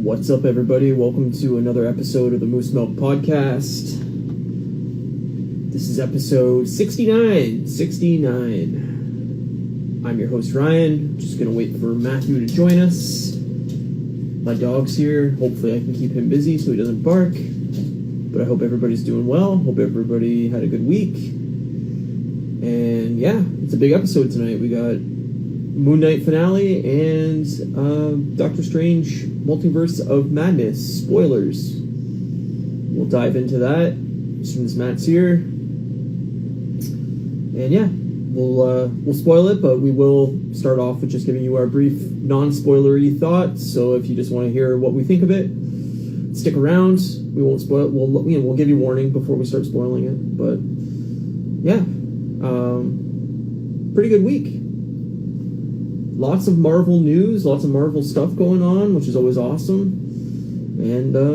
What's up, everybody? Welcome to another episode of the Moose Milk Podcast. This is episode 69. I'm your host, Ryan. Just gonna wait for Matthew to join us. My dog's here. Hopefully I can keep him busy so he doesn't bark. But I hope everybody's doing well. Hope everybody had a good week. And yeah, it's a big episode tonight. We got Moon Knight finale and Doctor Strange Multiverse of Madness spoilers. We'll dive into that as soon as Matt's here. And yeah, we'll spoil it, but we will start off with just giving you our brief non-spoilery thoughts. So if you just want to hear what we think of it, stick around. We won't spoil it. We'll give you warning before we start spoiling it. But yeah, pretty good week. Lots of Marvel news, lots of Marvel stuff going on, which is always awesome. And, I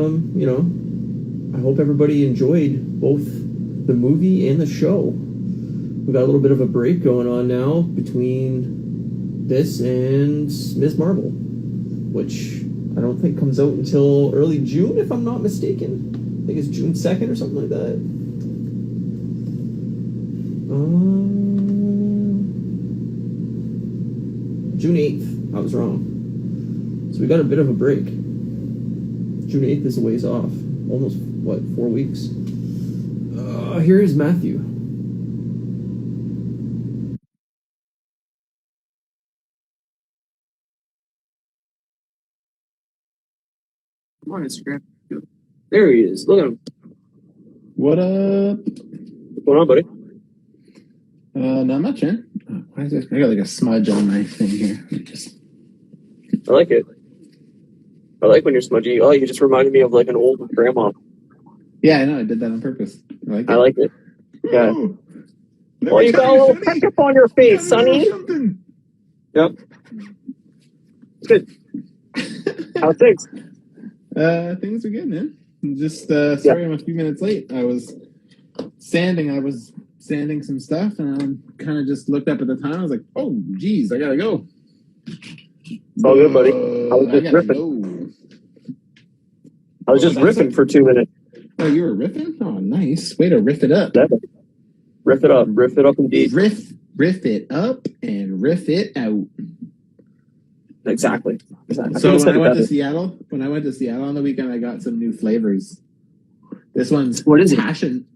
hope everybody enjoyed both the movie and the show. We got a little bit of a break going on now between this and Ms. Marvel, which I don't think comes out until early June, if I'm not mistaken. I think it's June 2nd or something like that. June 8th. I was wrong. So we got a bit of a break. June 8th is a ways off. Almost, 4 weeks? Here is Matthew. Come on, Instagram. There he is. Look at him. What up? What's going on, buddy? Not much, man. Why is this? I got like a smudge on my thing here. I like it. I like when you're smudgy. Oh, you just reminded me of like an old grandma. Yeah, I know. I did that on purpose. I like it. Yeah. Ooh, Well, you got a little ketchup on your face, Sonny. Yep. Good. How's things? Things are good, man. Just sorry I'm a few minutes late. I was sanding some stuff, and I kind of just looked up at the time. I was like, "Oh, geez, I gotta go." It's all good, buddy. I was just riffing. I was just riffing for 2 minutes. Oh, you were riffing? Oh, nice. Way to riff it up. Riff it up. Riff it up indeed. Riff it up and riff it out. Exactly. So when I went to Seattle on the weekend, I got some new flavors. This one's what is it?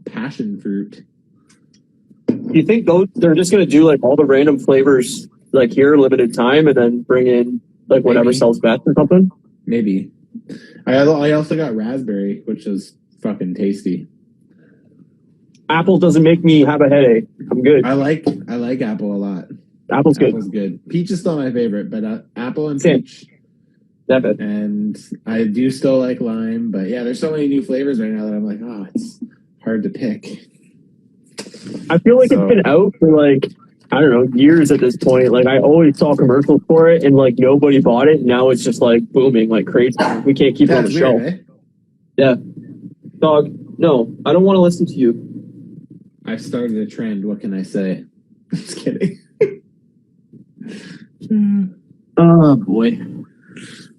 Passion fruit. Do you think they're just going to do like all the random flavors like here, limited time, and then bring in like whatever sells best or something? Maybe. I also got raspberry, which is fucking tasty. Apple doesn't make me have a headache. I'm good. I like apple a lot. Apple's good. Peach is still my favorite, but apple and peach. Definitely. And I do still like lime, but yeah, there's so many new flavors right now that I'm like, oh, it's hard to pick. I feel like it's been out for like, I don't know, years at this point. Like I always saw commercials for it and like nobody bought it. Now it's just like booming like crazy. We can't keep it on the shelf. Eh? Yeah. Dog, no, I don't want to listen to you. I've started a trend. What can I say? Just kidding. Oh boy.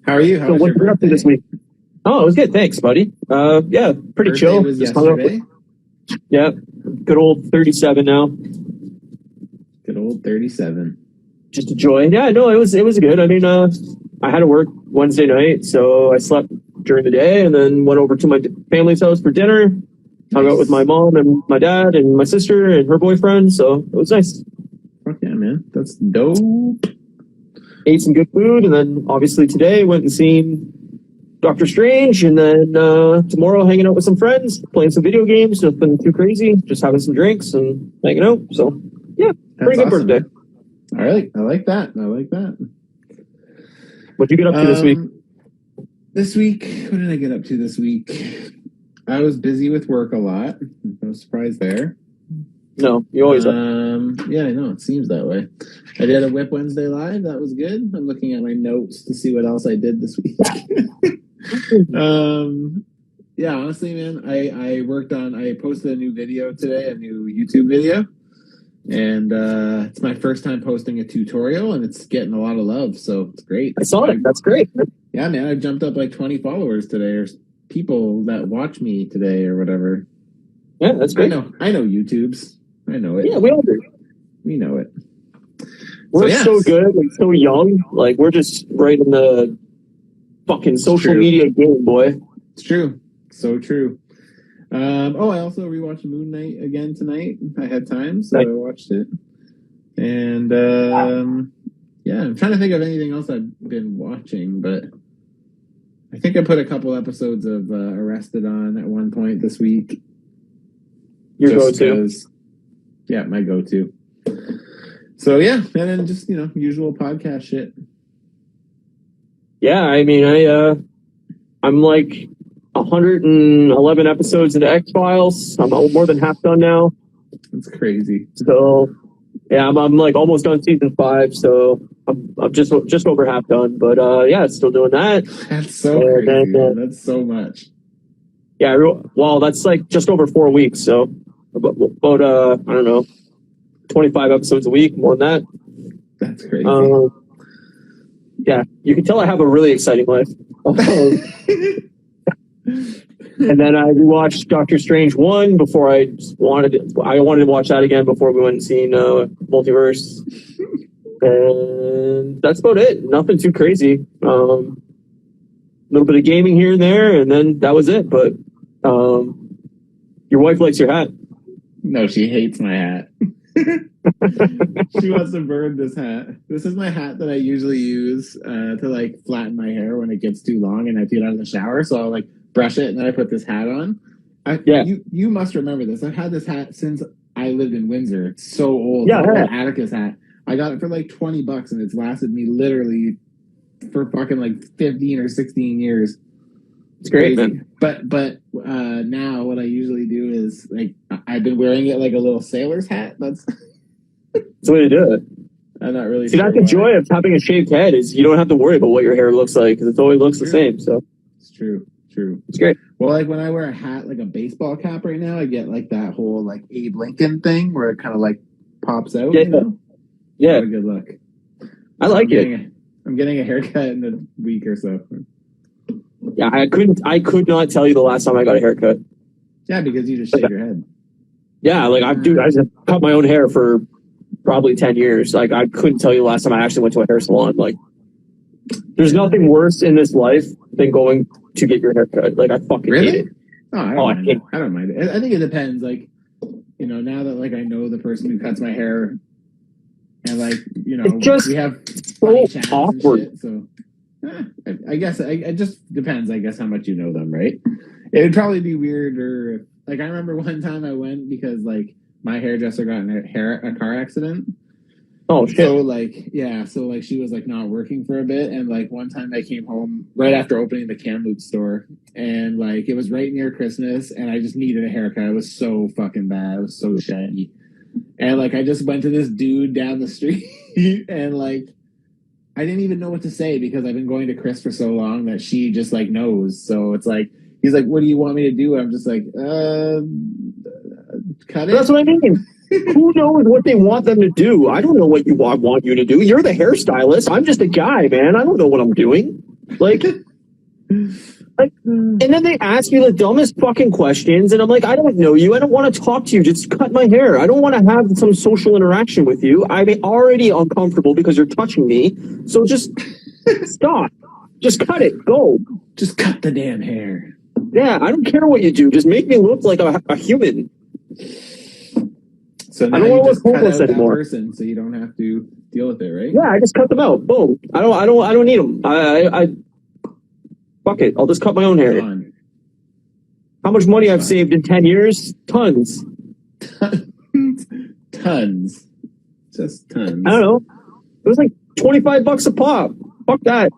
How are you? So what you up to this week? Oh, it was good. Thanks, buddy. Yeah, pretty chill. Was yesterday. Yeah. Good old 37 now. Good old 37. Just a joy. Yeah, no, it was good. I mean, I had to work Wednesday night, so I slept during the day and then went over to my family's house for dinner. Hung out with my mom and my dad and my sister and her boyfriend, so it was nice. Fuck yeah, man. That's dope. Ate some good food, and then obviously today went and seen Doctor Strange, and then tomorrow hanging out with some friends, playing some video games, nothing too crazy, just having some drinks and hanging out. So, yeah, pretty good birthday. All right, I like that. What'd you get up to this week? This week, what did I get up to this week? I was busy with work a lot. No surprise there. No, you always are. Yeah, I know. It seems that way. I did a Whip Wednesday live. That was good. I'm looking at my notes to see what else I did this week. Yeah, honestly, man, I posted a new video today, a new YouTube video. And it's my first time posting a tutorial, and it's getting a lot of love, so it's great. I saw it. That's great. Yeah, man, I jumped up like 20 followers today, or people that watch me today, or whatever. Yeah, that's great. I know YouTube's. I know it. Yeah, we all do. We know it. We're so good and so young. Like, we're just right in the fucking social media game, boy. It's true. So true. I also rewatched Moon Knight again tonight. I had time, so I watched it. And yeah, I'm trying to think of anything else I've been watching, but I think I put a couple episodes of Arrested on at one point this week. Your go-to? Yeah, my go-to. So yeah, and then just, usual podcast shit. Yeah, I mean, I'm like 111 episodes into X-Files. I'm more than half done now. That's crazy. So, yeah, I'm like almost done season 5, so I'm just over half done. But yeah, still doing that. That's so crazy. That's so much. Yeah, well, that's like just over 4 weeks. So about I don't know, 25 episodes a week, more than that. That's crazy. Yeah, you can tell I have a really exciting life. And then I watched Doctor Strange 1 before I wanted to watch that again before we went and seen Multiverse. And that's about it. Nothing too crazy. A little bit of gaming here and there, and then that was it. But your wife likes your hat. No, she hates my hat. She wants to burn this hat. This is my hat that I usually use to like flatten my hair when it gets too long and I get out of the shower. So I'll like brush it and then I put this hat on. You must remember this. I've had this hat since I lived in Windsor. It's so old. Yeah, Atticus hat. I got it for like $20 and it's lasted me literally for fucking like 15 or 16 years. It's great, man. But now what I usually do is like I've been wearing it like a little sailor's hat. That's the way to do it. I'm not really. See, that's the joy of having a shaved head is you don't have to worry about what your hair looks like because it always looks the same. So it's true. It's great. Well, like when I wear a hat like a baseball cap right now, I get like that whole like Abe Lincoln thing where it kind of like pops out. Yeah, you know? Yeah. What a good look. I like it. I'm getting a haircut in a week or so. Yeah, I could not tell you the last time I got a haircut. Yeah, because you just shave your head. Yeah, like I just cut my own hair for probably 10 years. Like I couldn't tell you the last time I actually went to a hair salon. Like there's nothing worse in this life than going to get your hair cut. Like I fucking hate it. I don't mind it. I think it depends. Like, now that like I know the person who cuts my hair and like, it's just we have so awkward. Shit, so I guess it just depends, I guess, how much you know them, right? It would probably be weirder. Like, I remember one time I went because, like, my hairdresser got in a car accident. Oh, shit. So she was, like, not working for a bit. And, like, one time I came home right after opening the Kamloops store. And, like, it was right near Christmas. And I just needed a haircut. It was so fucking bad. It was so shaggy. And, like, I just went to this dude down the street. And, like, I didn't even know what to say because I've been going to Chris for so long that she just like knows. So it's like, he's like, what do you want me to do? I'm just like, cut it. That's what I mean. Who knows what they want them to do? I don't know what you want you to do. You're the hairstylist. I'm just a guy, man. I don't know what I'm doing. Like, and then they ask me the dumbest fucking questions, and I'm like, I don't know you. I don't want to talk to you. Just cut my hair. I don't want to have some social interaction with you. I'm already uncomfortable because you're touching me. So just stop. Just cut it. Go. Just cut the damn hair. Yeah, I don't care what you do. Just make me look like a human. So now I don't want to look homeless anymore. Person, so you don't have to deal with it, right? Yeah, I just cut them out. Boom. I don't need them. Fuck it. I'll just cut my own hair. How much money I've saved in 10 years? Tons. Tons. Just tons. I don't know. It was like $25 a pop. Fuck that.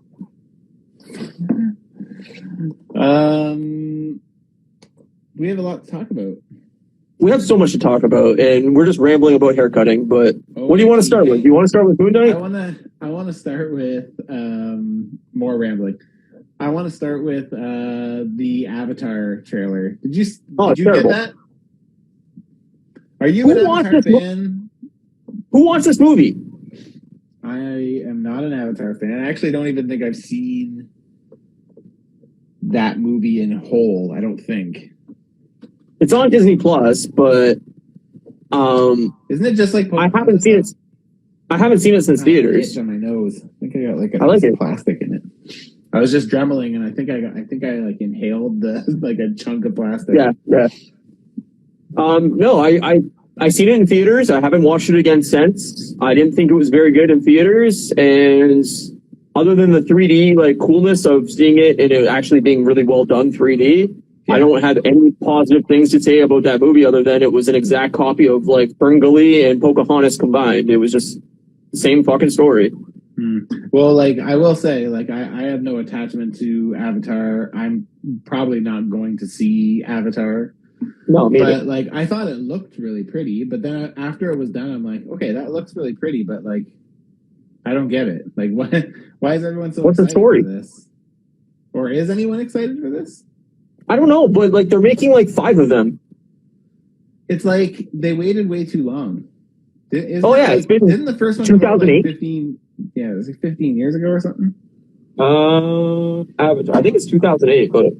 We have a lot to talk about. We have so much to talk about, and we're just rambling about haircutting, but what do you want to start with? Do you want to start with Moon Knight? I want to start with more rambling. I want to start with the Avatar trailer. Did you get that? Are you an Avatar fan? Who wants this movie? I am not an Avatar fan. I actually don't even think I've seen that movie in whole. I don't think. It's on Disney Plus, but isn't it just like I haven't seen it. I haven't seen it since theaters. On my nose. I think I got like I like it. Plastic in it. I was just dremeling, and I think I like inhaled the like a chunk of plastic. Yeah. No, I seen it in theaters. I haven't watched it again since. I didn't think it was very good in theaters, and other than the 3D like coolness of seeing it and it actually being really well done 3D, I don't have any positive things to say about that movie other than it was an exact copy of like Ferngully and Pocahontas combined. It was just the same fucking story. Well, like I will say, like I have no attachment to Avatar. I'm probably not going to see Avatar. No, but like I thought it looked really pretty. But then after it was done, I'm like, okay, that looks really pretty, but like I don't get it. Like, why is everyone so excited for this? Or is anyone excited for this? I don't know, but like they're making like 5 of them. It's like they waited way too long. It's been isn't the first one 2008? Like 15? Yeah, it was like 15 years ago or something. Avatar. I think it's 2008, but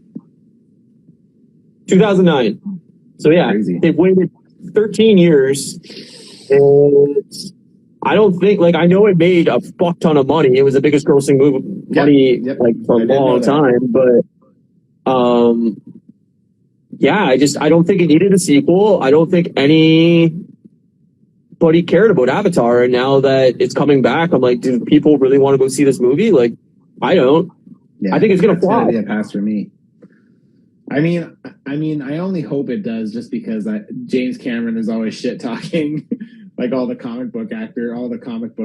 2009. So yeah, crazy. They've waited 13 years, and I don't think like I know it made a fuck ton of money. It was the biggest grossing money like for a long time, but I don't think it needed a sequel. I don't think anybody cared about Avatar, and now that it's coming back, I'm like, do people really want to go see this movie? Like, I don't. I think it's gonna flop. Yeah, pass for me. I mean, I only hope it does, just because James Cameron is always shit talking, like all the comic book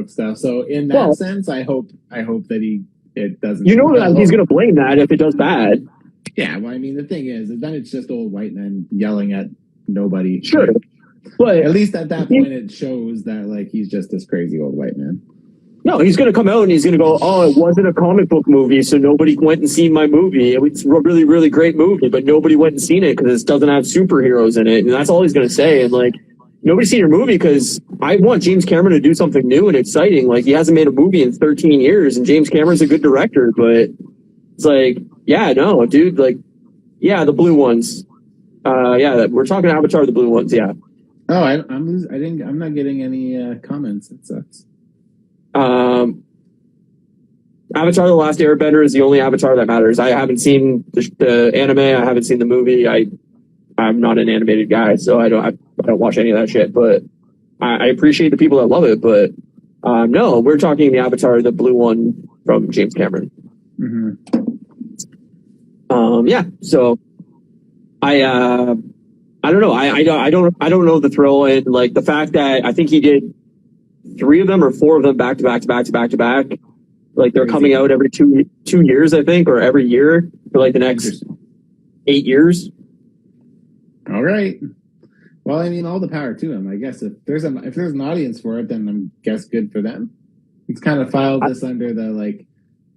stuff. So in that sense, I hope that it doesn't. You know that he's gonna blame that if it does bad. Yeah, well, I mean, the thing is then it's just old white men yelling at nobody. Sure. Like, but at least at that point, it shows that like he's just this crazy old white man. No, he's going to come out and he's going to go, oh, it wasn't a comic book movie, so nobody went and seen my movie. It's a really, really great movie, but nobody went and seen it because it doesn't have superheroes in it. And that's all he's going to say. And like, nobody's seen your movie because I want James Cameron to do something new and exciting. Like, he hasn't made a movie in 13 years, and James Cameron's a good director, but it's like, yeah, no, dude, like, yeah, the blue ones. We're talking Avatar, the blue ones, yeah. Oh, I'm not getting any comments. It sucks. Avatar: The Last Airbender is the only Avatar that matters. I haven't seen the anime. I haven't seen the movie. I'm not an animated guy, so I don't watch any of that shit. But I appreciate the people that love it. But no, we're talking the Avatar, the blue one from James Cameron. Mm-hmm. So I don't know. I don't know the thrill, and like the fact that I think he did 3 of them or 4 of them back to back. Like they're coming out every 2 years, I think, or every year for like the next 8 years. All right. Well, I mean, all the power to him. I guess if there's an audience for it, then I guess good for them. It's kind of filed this under the like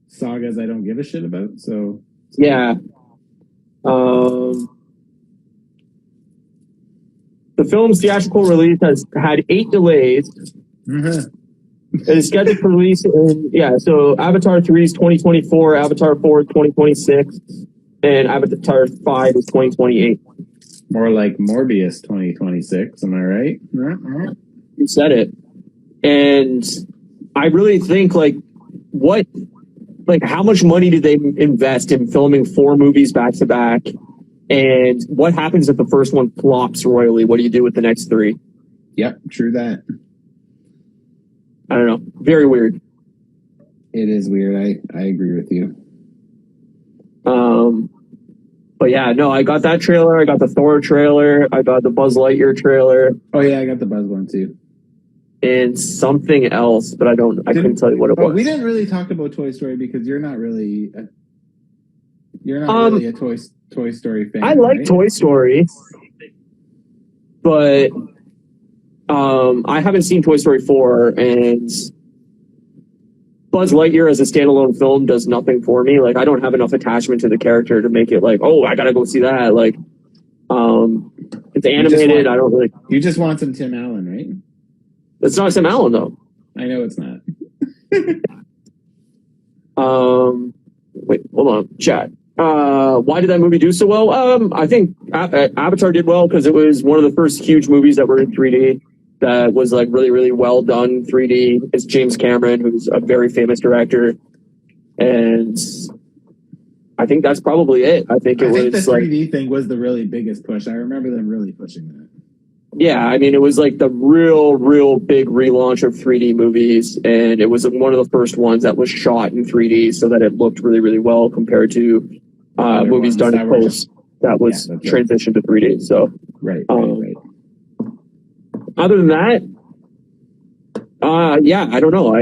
sagas I don't give a shit about. So yeah. The film's theatrical release has had 8 delays. Mm-hmm. It is scheduled for release so Avatar 3 is 2024, Avatar 4 is 2026, and Avatar 5 is 2028. More like Morbius 2026, am I right? You said it. And I really think how much money did they invest in filming 4 movies back to back? And what happens if the first one flops royally? What do you do with the next 3? Yep, true that. I don't know. Very weird. It is weird. I agree with you. But yeah, no, I got that trailer. I got the Thor trailer. I got the Buzz Lightyear trailer. Oh yeah, I got the Buzz one too. And something else, but I couldn't tell you what it was. We didn't really talk about Toy Story because you're not really a Toy Story fan. I like Toy Story, but I haven't seen Toy Story 4, and Buzz Lightyear as a standalone film does nothing for me. Like, I don't have enough attachment to the character to make it like, oh, I gotta go see that. Like, it's animated. I don't really. You just want some Tim Allen, right? It's not Sam Allen though. I know it's not. Wait, hold on, chat. Why did that movie do so well? I think Avatar did well because it was one of the first huge movies that were in 3D that was like really, really well done 3D. It's James Cameron, who's a very famous director, and I think that's probably it. I think the 3D thing was the really biggest push. I remember them really pushing that. Yeah, I mean, it was like the real big relaunch of 3D movies, and it was one of the first ones that was shot in 3D so that it looked really, really well compared to movies done in post that was transitioned to 3D. So, right. Other than that, I don't know.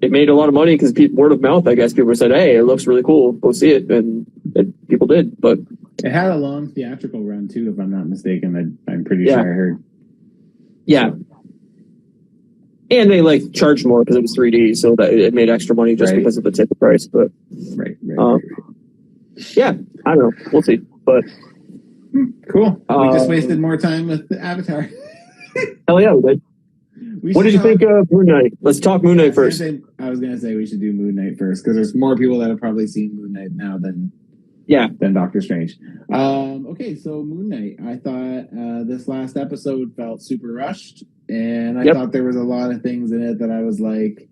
It made a lot of money because word of mouth, I guess. People said, "Hey, it looks really cool. Go see it," and people did. But it had a long theatrical run too, if I'm not mistaken. I'm pretty sure I heard. Yeah. And they like charged more because it was 3D, so that it made extra money just because of the ticket price. But right. Yeah, I don't know. We'll see. But cool. We just wasted more time with Avatar. Hell yeah, we did. What did you think of Moon Knight? Let's talk Moon Knight first. I was going to say we should do Moon Knight first because there's more people that have probably seen Moon Knight now than Doctor Strange. Okay, so Moon Knight. I thought this last episode felt super rushed, and I thought there was a lot of things in it that I was like,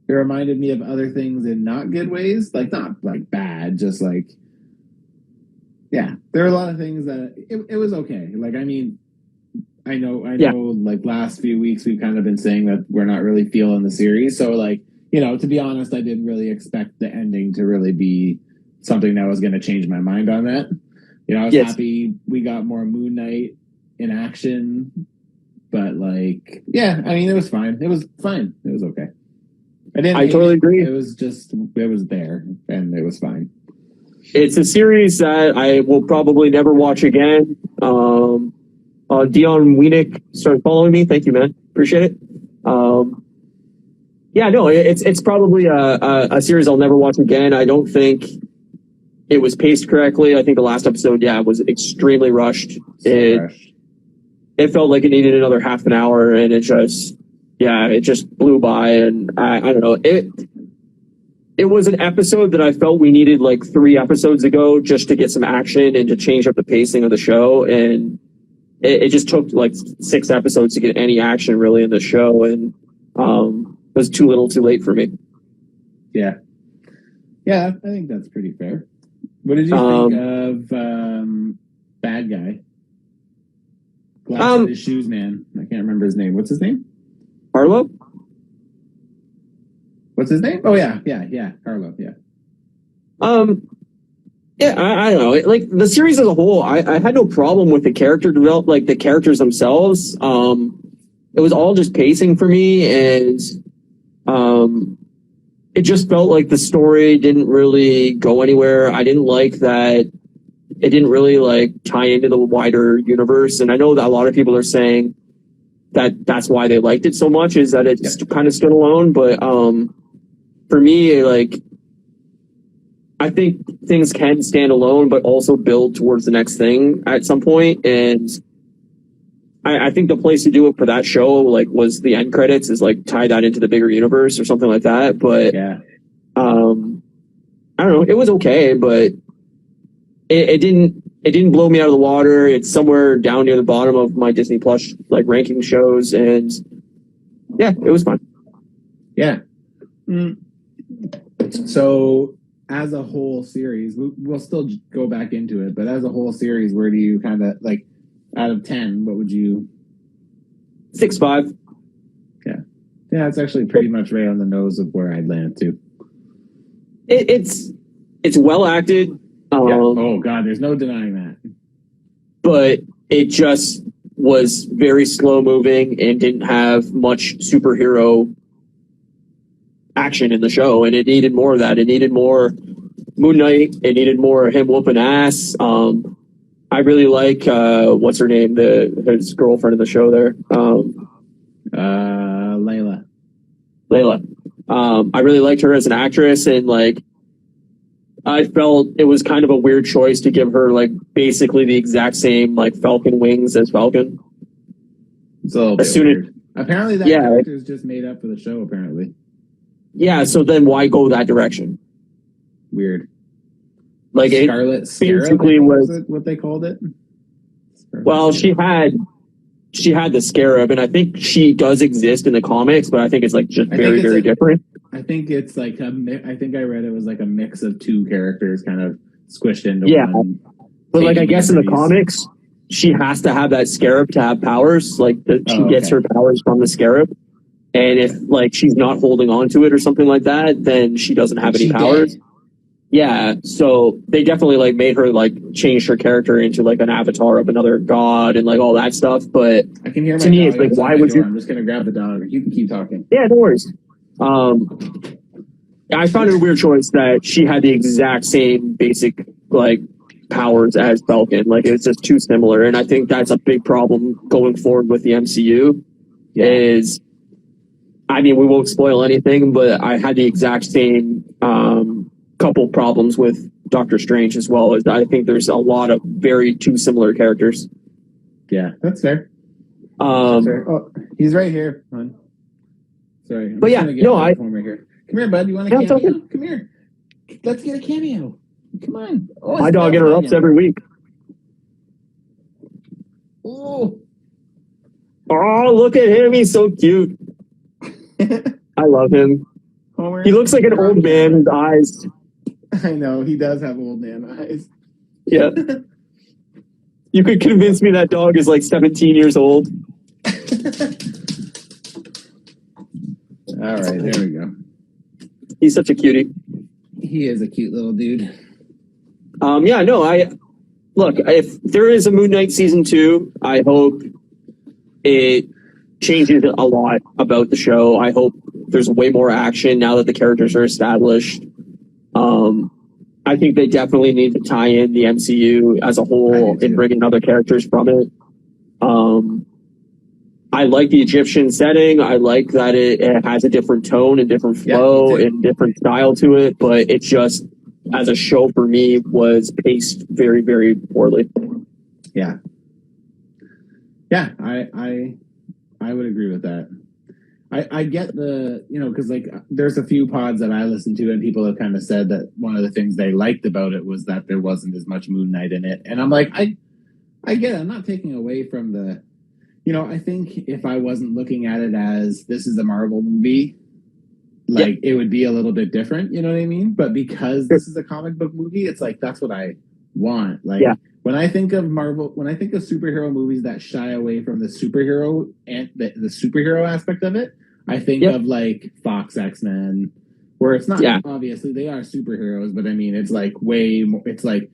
it reminded me of other things in not good ways, like not like bad, just like, yeah, there are a lot of things that it was okay. Like, I mean, I know, like last few weeks we've kind of been saying that we're not really feeling the series. So like, to be honest, I didn't really expect the ending to really be something that was going to change my mind on that. I was happy we got more Moon Knight in action, but like, yeah, I mean, it was fine. It was fine. It was okay. I totally agree. It was there and it was fine. It's a series that I will probably never watch again. Dion Weenick started following me. Thank you, man. Appreciate it. It's probably a series I'll never watch again. I don't think it was paced correctly. I think the last episode, was extremely rushed. It felt like it needed another half an hour, and it just blew by. And I don't know. It was an episode that I felt we needed like 3 episodes ago just to get some action and to change up the pacing of the show. And it just took like 6 episodes to get any action really in the show, and it was too little, too late for me. Yeah, I think that's pretty fair. What did you think of Bad Guy? Glass in his shoes, man. I can't remember his name. What's his name? Harlow. What's his name? Oh yeah, Harlow. Yeah. I don't know. Like the series as a whole, I had no problem with the character develop, like the characters themselves. It was all just pacing for me, and it just felt like the story didn't really go anywhere. I didn't like that it didn't really like tie into the wider universe, and I know that a lot of people are saying that that's why they liked it so much, is that it's kind of stood alone. But for me, like, I think things can stand alone, but also build towards the next thing at some point. And I think the place to do it for that show, like, was the end credits, is like tie that into the bigger universe or something like that. But I don't know. It was okay, but it didn't blow me out of the water. It's somewhere down near the bottom of my Disney Plus like ranking shows, and it was fun. Yeah. So, as a whole series, we'll still go back into it, but as a whole series, where do you kind of, like, out of 10, what would you... 6.5. Yeah, it's actually pretty much right on the nose of where I'd land, too. It's well acted. Oh, God, there's no denying that. But it just was very slow moving and didn't have much superhero action in the show, and it needed more of that. It needed more Moon Knight. It needed more him whooping ass. I really like what's her name, his girlfriend in the show there, Layla. I really liked her as an actress, and like I felt it was kind of a weird choice to give her like basically the exact same like Falcon wings as Falcon. It's a little bit As soon as- weird. Apparently that Yeah. character is just made up for the show, apparently. Yeah, so then why go that direction? Weird. Like, it Scarlet Scarab, basically was what they called it? well, she had the Scarab, and I think she does exist in the comics, but I think it's like just very different. I think it's like I think I read it was like a mix of two characters kind of squished into one. But like, I guess in the Identities. comics, she has to have that Scarab to have powers. Like, she gets her powers from the Scarab. And if like she's not holding on to it or something like that, then she doesn't have any powers. Dead? Yeah, so they definitely like made her like change her character into like an avatar of another god and like all that stuff. But I can hear to me, it's like, why would you? I'm just gonna grab the dog. You can keep talking. Yeah, no worries. I found it a weird choice that she had the exact same basic like powers as Falcon. Like, it's just too similar, and I think that's a big problem going forward with the MCU. Yeah. Is, I mean, we won't spoil anything, but I had the exact same couple problems with Doctor Strange as well. As I think there's a lot of very too similar characters. Yeah, that's fair. Oh, he's right here. Hon. Sorry, but yeah, no, right here. Come here, bud. You want a cameo? Okay. Come here. Let's get a cameo. Come on. Oh, my dog interrupts every week. Oh, look at him. He's so cute. I love him. Homer, he looks like an old man with eyes. I know. He does have old man eyes. Yeah. You could convince me that dog is like 17 years old. All right, there we go. He's such a cutie. He is a cute little dude. Yeah, no, look, if there is a Moon Knight season 2, I hope it changes a lot about the show. I hope there's way more action now that the characters are established. I think they definitely need to tie in the MCU as a whole and bring in other characters from it. I like the Egyptian setting. I like that it has a different tone and different flow and different style to it, but it just, as a show for me, was paced very, very poorly. Yeah. Yeah, I would agree with that. I get the, because like there's a few pods that I listen to and people have kind of said that one of the things they liked about it was that there wasn't as much Moon Knight in it. And I'm like, I get it. I'm not taking away from the, I think if I wasn't looking at it as this is a Marvel movie, like it would be a little bit different, you know what I mean? But because this is a comic book movie, it's like, that's what I want. Like when I think of Marvel, when I think of superhero movies that shy away from the superhero and the superhero aspect of it, I think of like Fox X-Men, where it's not obviously they are superheroes, but I mean it's like way more. It's like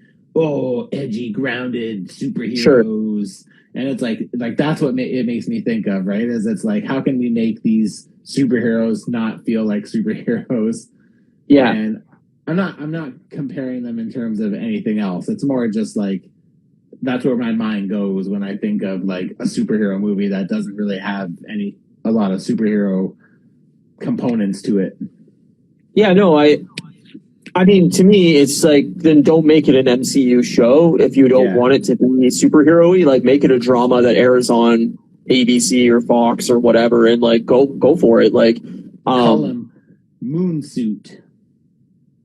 edgy, grounded superheroes, and it's like that's what it makes me think of, right? Is it's like how can we make these superheroes not feel like superheroes? Yeah, and I'm not comparing them in terms of anything else. It's more just like that's where my mind goes when I think of like a superhero movie that doesn't really have a lot of superhero components to it. Yeah, no, I mean, to me, it's like, then don't make it an MCU show if you don't want it to be superhero-y. Like, make it a drama that airs on ABC or Fox or whatever, and like go for it. Like, call him Moonsuit.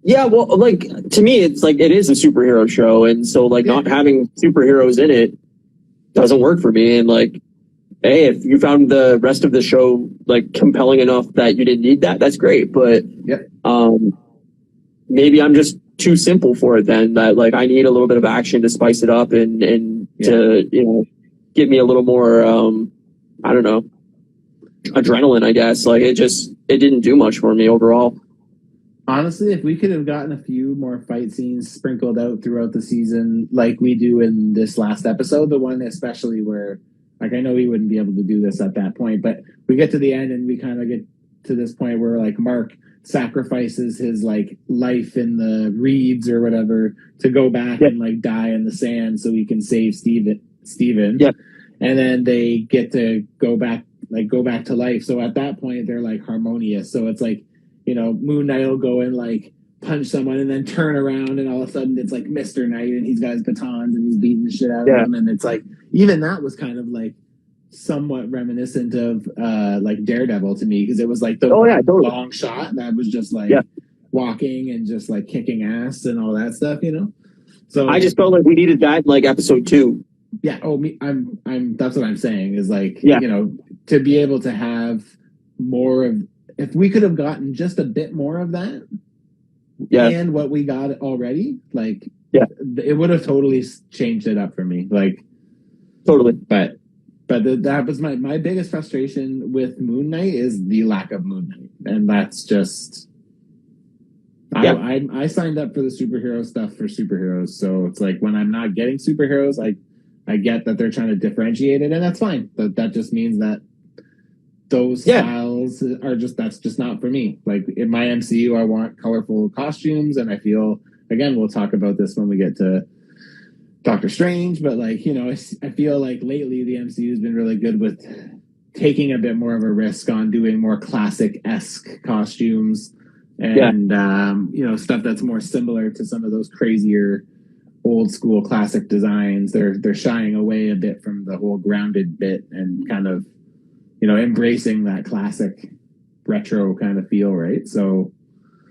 Yeah, well, like to me, it's like it is a superhero show, and so like not having superheroes in it doesn't work for me. And like, hey, if you found the rest of the show like compelling enough that you didn't need that, that's great. But maybe I'm just too simple for it then. That like I need a little bit of action to spice it up and to give me a little more I don't know, adrenaline. I guess like it didn't do much for me overall. Honestly, if we could have gotten a few more fight scenes sprinkled out throughout the season, like we do in this last episode, the one especially where, like, I know we wouldn't be able to do this at that point, but we get to the end and we kind of get to this point where, like, Mark sacrifices his, like, life in the reeds or whatever to go back and, like, die in the sand so he can save Steven. Yeah. And then they get to go back to life. So at that point, they're, like, harmonious. So it's like, Moon Knight will go and like punch someone and then turn around and all of a sudden it's like Mr. Knight and he's got his batons and he's beating the shit out of them. And it's like, even that was kind of like somewhat reminiscent of like Daredevil to me, because it was like the totally. long shot that was just like walking and just like kicking ass and all that stuff, you know. So I just felt like we needed that in like episode 2. Yeah. Oh, I'm. That's what I'm saying is like, Yeah. you know, to be able to have more of, if we could have gotten just a bit more of that, and what we got already, like, it would have totally changed it up for me. Like, totally. But that was my biggest frustration with Moon Knight is the lack of Moon Knight, and that's just. I signed up for the superhero stuff for superheroes, so it's like when I'm not getting superheroes, I get that they're trying to differentiate it, and that's fine. But that just means that those styles are that's just not for me. Like in my MCU, I want colorful costumes, and I feel, again, we'll talk about this when we get to Doctor Strange, but like, you know, I feel like lately the MCU has been really good with taking a bit more of a risk on doing more classic-esque costumes. And you know, stuff that's more similar to some of those crazier old school classic designs. They're shying away a bit from the whole grounded bit and kind of, you know, embracing that classic retro kind of feel, right? So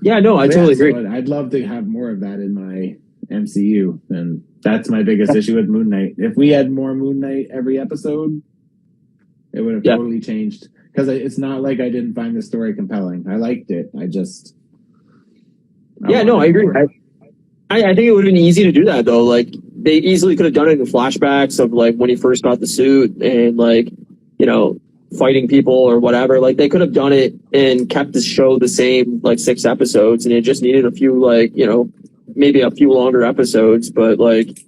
I totally agree. So I'd love to have more of that in my MCU, and that's my biggest issue with Moon Knight. If we had more Moon Knight every episode, it would have totally changed. Because it's not like I didn't find the story compelling. I liked it. I agree. I think it would have been easy to do that, though. Like, they easily could have done it in flashbacks of, like, when he first got the suit and, like, you know, fighting people or whatever. Like, they could have done it and kept the show the same, like, 6 episodes, and it just needed a few, like, you know, maybe a few longer episodes. But, like,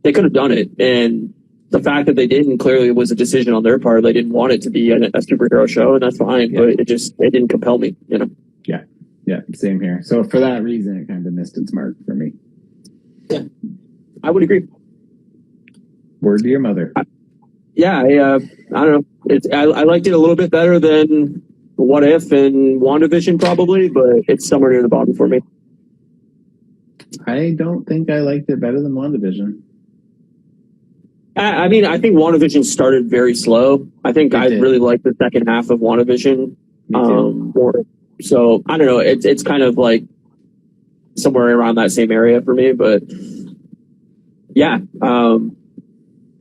they could have done it. And the fact that they didn't clearly was a decision on their part. They didn't want it to be a superhero show, and that's fine. But it didn't compel me, you know. Yeah, same here. So for that reason, it kind of missed its mark for me. Yeah, I would agree. Word to your mother. I don't know. I liked it a little bit better than What If and WandaVision probably, but it's somewhere near the bottom for me. I don't think I liked it better than WandaVision. I mean, I think WandaVision started very slow. I think I really liked the second half of WandaVision more. So I don't know. It's kind of like somewhere around that same area for me. But I don't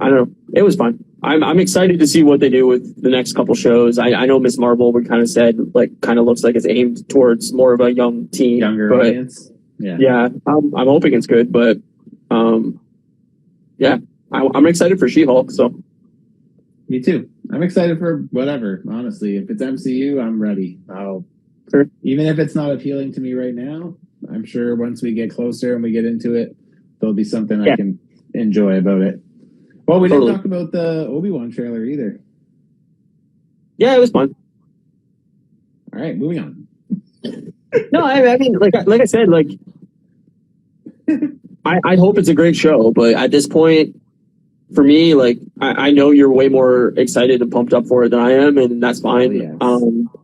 know. It was fun. I'm excited to see what they do with the next couple shows. I know Miss Marvel, we kind of said, like, kind of looks like it's aimed towards more of a young teen, younger audience. Yeah. I'm hoping it's good, but I'm excited for She-Hulk. So me too. I'm excited for whatever. Honestly, if it's MCU, I'm ready. Even if it's not appealing to me right now, I'm sure once we get closer and we get into it, there'll be something I can enjoy about it. Well, we didn't talk about the Obiwan trailer either. Yeah, it was fun. All right, moving on. No, I mean, like I said, like, I hope it's a great show, but at this point, for me, like, I know you're way more excited and pumped up for it than I am, and that's fine. Oh, yes.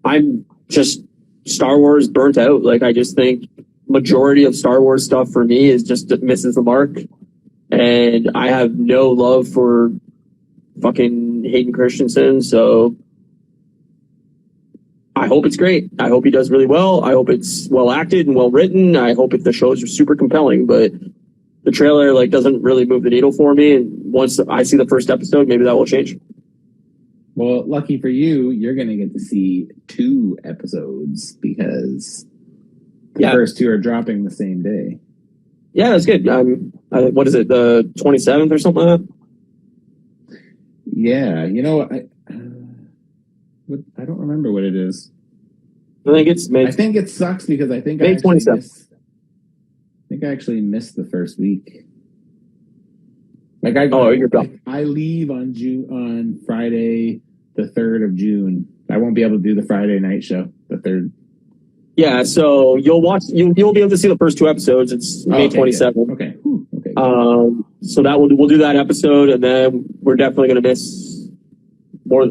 I'm just Star Wars burnt out. Like, I just think majority of Star Wars stuff for me is just misses the mark. And I have no love for fucking Hayden Christensen, so I hope it's great. I hope he does really well. I hope it's well acted and well written. I hope the shows are super compelling, but the trailer, like, doesn't really move the needle for me. And once I see the first episode, maybe that will change. Well, lucky for you, you're going to get to see 2 episodes because the first 2 are dropping the same day. Yeah, that's good. What is it, the 27th or something like that? Yeah, you know, I don't remember what it is. I think it's May. I think it sucks because I think May 27th. I think I actually missed the first week. Like you're done. I leave on Friday, the 3rd of June. I won't be able to do the Friday night show, the 3rd. Yeah, so you'll be able to see the first 2 episodes. It's May 27th. Okay. Whew, okay. So that we'll do that episode, and then we're definitely going to miss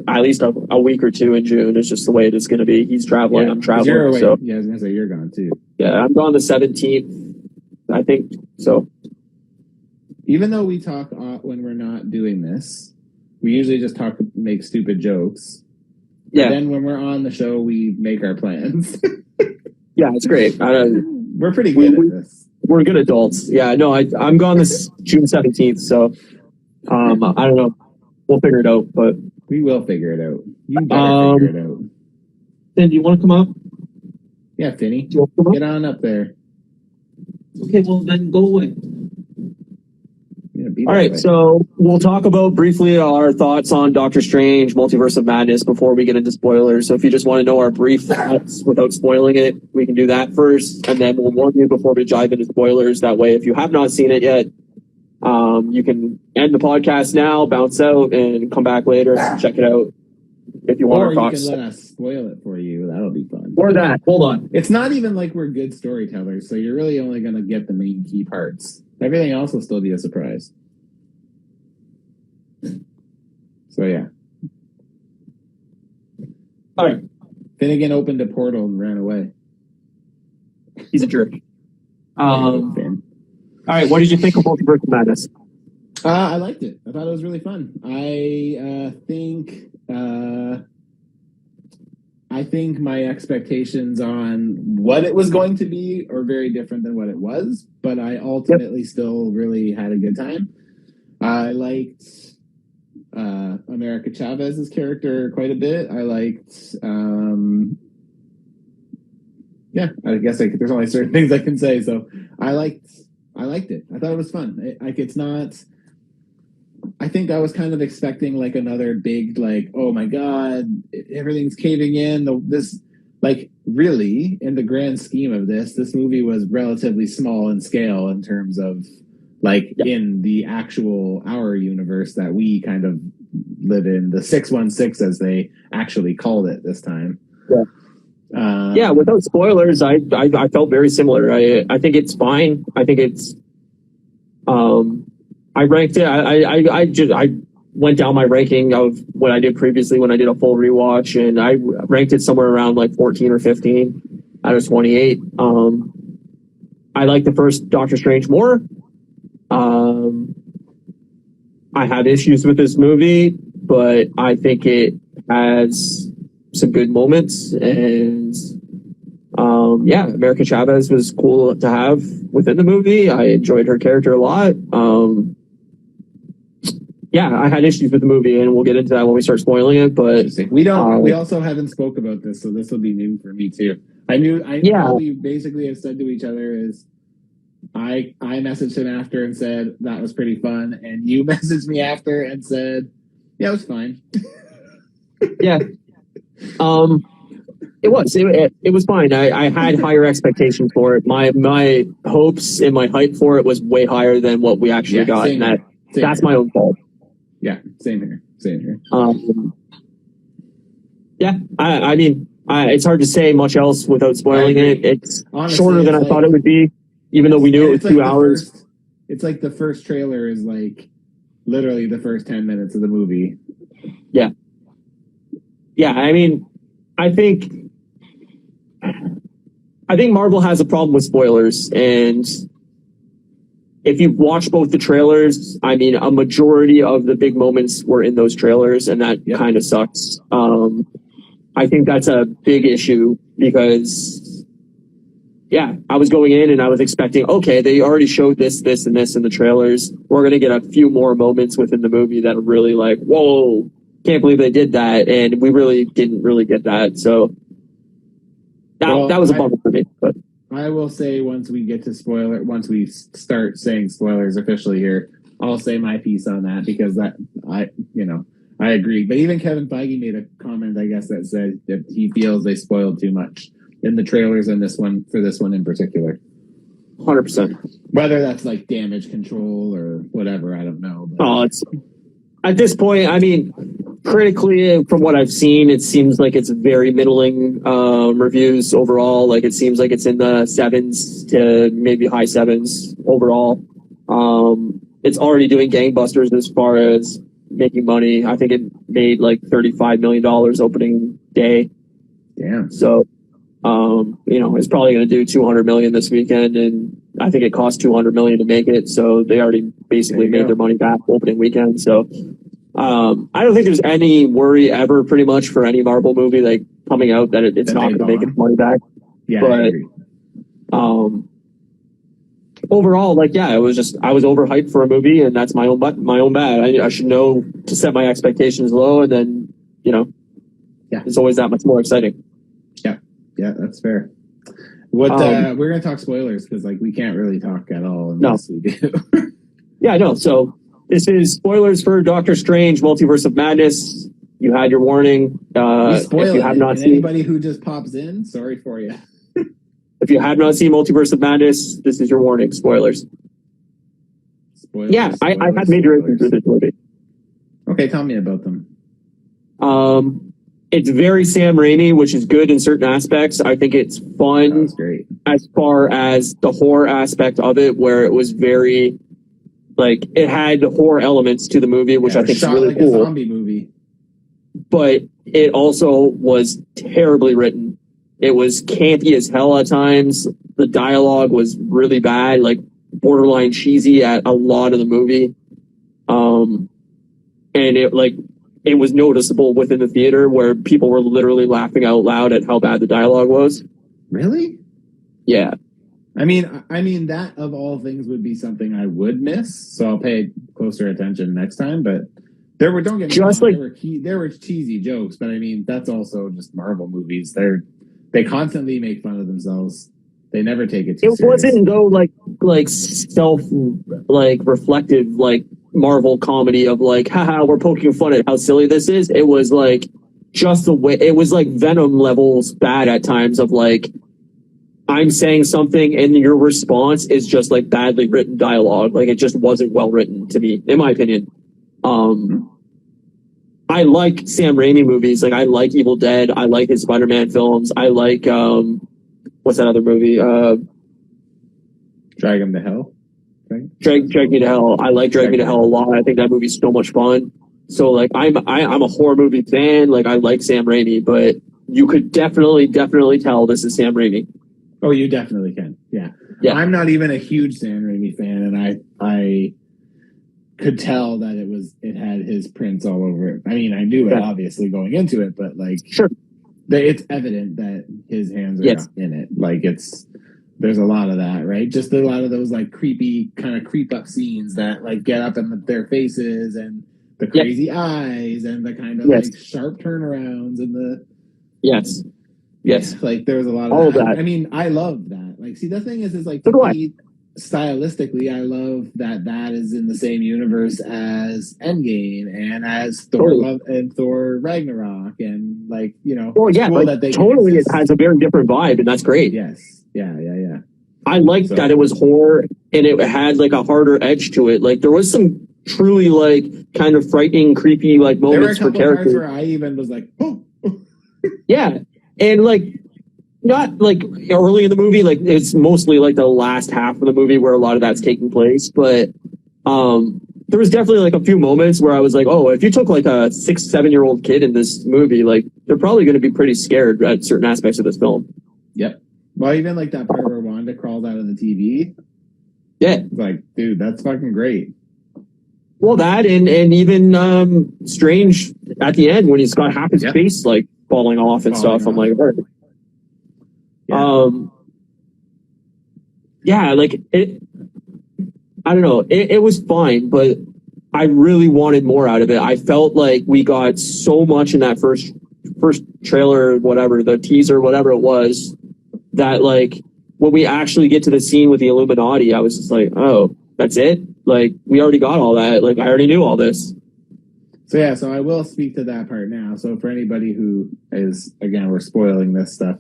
at least a week or 2 in June. It's just the way it is going to be. He's traveling, I'm traveling. You're away. So Yeah, I was going to say you're gone too. Yeah, I'm gone the 17th, I think. So even though we talk when we're not doing this, We usually just make stupid jokes. Yeah. Then when we're on the show, we make our plans. Yeah, it's great. We're pretty good at this. We're good adults. Yeah, no, I'm gone this June 17th, so I don't know. We'll figure it out, but we will figure it out. You better figure it out. Finn, do you want to come up? Yeah, Finny. Get on up there. Okay, well then go away. Yeah, all right, so we'll talk about briefly our thoughts on Doctor Strange, Multiverse of Madness before we get into spoilers. So if you just want to know our brief thoughts without spoiling it, we can do that first, and then we'll warn you before we dive into spoilers. That way, if you have not seen it yet, you can end the podcast now, bounce out, and come back later and check it out if you want our thoughts. Or you can let us spoil it for you. That'll be fun. Or that. Hold on. It's not even like we're good storytellers, so you're really only going to get the main key parts. Everything else will still be a surprise. So, yeah. All right. Finnegan opened a portal and ran away. He's a jerk. All right, what did you think of Multiverse of Madness? I liked it. I thought it was really fun. I think my expectations on what it was going to be are very different than what it was, but I ultimately still really had a good time. I liked America Chavez's character quite a bit. I liked, I guess there's only certain things I can say. So I liked it. I thought it was fun. It's not. I think I was kind of expecting like another big, like, oh my God, everything's caving in. Really, in the grand scheme of this movie was relatively small in scale in terms of in the actual our universe that we kind of live in, the 616 as they actually called it this time. Yeah. Without spoilers, I felt very similar. I think it's fine. I think it's I ranked it. I went down my ranking of what I did previously when I did a full rewatch, and I ranked it somewhere around like 14 or 15 out of 28. I like the first Doctor Strange more. I have issues with this movie, but I think it has some good moments, and America Chavez was cool to have within the movie. I enjoyed her character a lot. I had issues with the movie, and we'll get into that when we start spoiling it. But we don't. We also haven't spoke about this, so this will be new for me too. I know what we basically have said to each other is, I messaged him after and said that was pretty fun, and you messaged me after and said, yeah, it was fine. Yeah. It was fine. I had higher expectations for it. My hopes and my hype for it was way higher than what we actually got. And that's my own fault. Yeah, same here. I mean, it's hard to say much else without spoiling it. It's honestly shorter than I thought it would be, even though we knew it was 2 hours. It's like the first trailer is like literally the first 10 minutes of the movie. Yeah. Yeah, I mean, I think Marvel has a problem with spoilers, and if you've watched both the trailers, I mean, a majority of the big moments were in those trailers, and that kind of sucks. I think that's a big issue because, I was going in and I was expecting, okay, they already showed this, and this in the trailers. We're going to get a few more moments within the movie that are really like, whoa, can't believe they did that. And we really didn't really get that. So that was a bummer for me. But I will say once we start saying spoilers officially here, I'll say my piece on that because I agree. But even Kevin Feige made a comment, I guess, that said that he feels they spoiled too much in the trailers and this one in particular. 100%. Whether that's like damage control or whatever, I don't know. But. It's at this point, I mean, critically, from what I've seen, it seems like it's very middling reviews overall. Like, it seems like it's in the 7s to maybe high 7s overall. It's already doing gangbusters as far as making money. I think it made like $35 million opening day. Damn. So, it's probably going to do $200 million this weekend, and I think it cost $200 million to make it. So they already basically made their money back opening weekend. So I don't think there's any worry ever, pretty much, for any Marvel movie like coming out that it's That not they going to make bomb. its money back. Yeah, But- I agree. Overall, like, yeah, I was overhyped for a movie, and that's my own bad. I should know to set my expectations low, and then, you know, Yeah. it's always that much more exciting. Yeah, that's fair. We're gonna talk spoilers because like we can't really talk at all unless we do. Yeah, I know. So this is spoilers for Doctor Strange: Multiverse of Madness. You had your warning. We spoil if you it. have not And seen, anybody who just pops in, sorry for you. if you have not seen Multiverse of Madness, this is your warning. Spoilers. Spoilers. Yeah, I had major issues with this movie. Okay, tell me about them. It's very Sam Raimi, which is good in certain aspects. I think it's That fun was great. as far as the horror aspect of it, where it was very, like, it had horror elements to the movie, which Yeah, I think is shot really like cool. a zombie movie. But it also was terribly written. It was campy as hell at times. The dialogue was really bad, like borderline cheesy at a lot of the movie. And it was noticeable within the theater where people were literally laughing out loud at how bad the dialogue was. Really? Yeah. I mean, that of all things would be something I would miss. So I'll pay closer attention next time. But there were, don't get me Just wrong, like- there were cheesy jokes. But I mean, that's also just Marvel movies. They constantly make fun of themselves. They never take it too It serious. wasn't though like self reflective like Marvel comedy of like, haha, we're poking fun at how silly this is. It was like just the way it was like Venom levels bad at times of like, I'm saying something and your response is just like badly written dialogue. Like it just wasn't well written to me, in my opinion. I like Sam Raimi movies. Like I like Evil Dead. I like his Spider-Man films. I like what's that other movie? Drag Him to Hell. Right? Drag Me to Hell. I like Drag Me to Hell a lot. I think that movie's so much fun. So like I'm a horror movie fan. Like I like Sam Raimi, but you could definitely tell this is Sam Raimi. Oh, you definitely can. Yeah. Yeah. I'm not even a huge Sam Raimi fan, and I could tell that it had his prints all over it. I mean, I knew it obviously going into it, but like Sure. it's evident that his hands are Yes. in it. Like there's a lot of that, right? Just a lot of those like creepy kind of creep up scenes that like get up in their faces and the crazy eyes and the kind of like sharp turnarounds and the Yes. like there was a lot of All that. of that. I mean, I love that. Like, see, the thing is like So to do I. me, stylistically, I love that is in the same universe as Endgame and as Thor Totally. Love and Thor Ragnarok and like Well, yeah, cool like, that they totally. It exist. has a very different vibe, and that's great. Yes. Yeah. I liked So- that it was horror and it had like a harder edge to it. Like there was some truly like kind of frightening, creepy like There were a moments for couple parts characters. where I even was like, oh. Yeah, and like not like early in the movie. Like it's mostly like the last half of the movie where a lot of that's taking place. But there was definitely like a few moments where I was like, oh, if you took like a 6-7-year-old kid in this movie, like they're probably going to be pretty scared at certain aspects of this film. Yep. Well, even like that part where Wanda crawls out of the TV. Yeah. Like, dude, that's fucking great. Well, that and even Strange at the end when he's got half his face like falling off and Falling stuff. I'm off. like, right. Like it. I don't know. It was fine, but I really wanted more out of it. I felt like we got so much in that first trailer, whatever, the teaser, whatever it was, that like when we actually get to the scene with the Illuminati, I was just like, oh, that's it? Like we already got all that. Like I already knew all this. So I will speak to that part now. So for anybody who is, again, we're spoiling this stuff.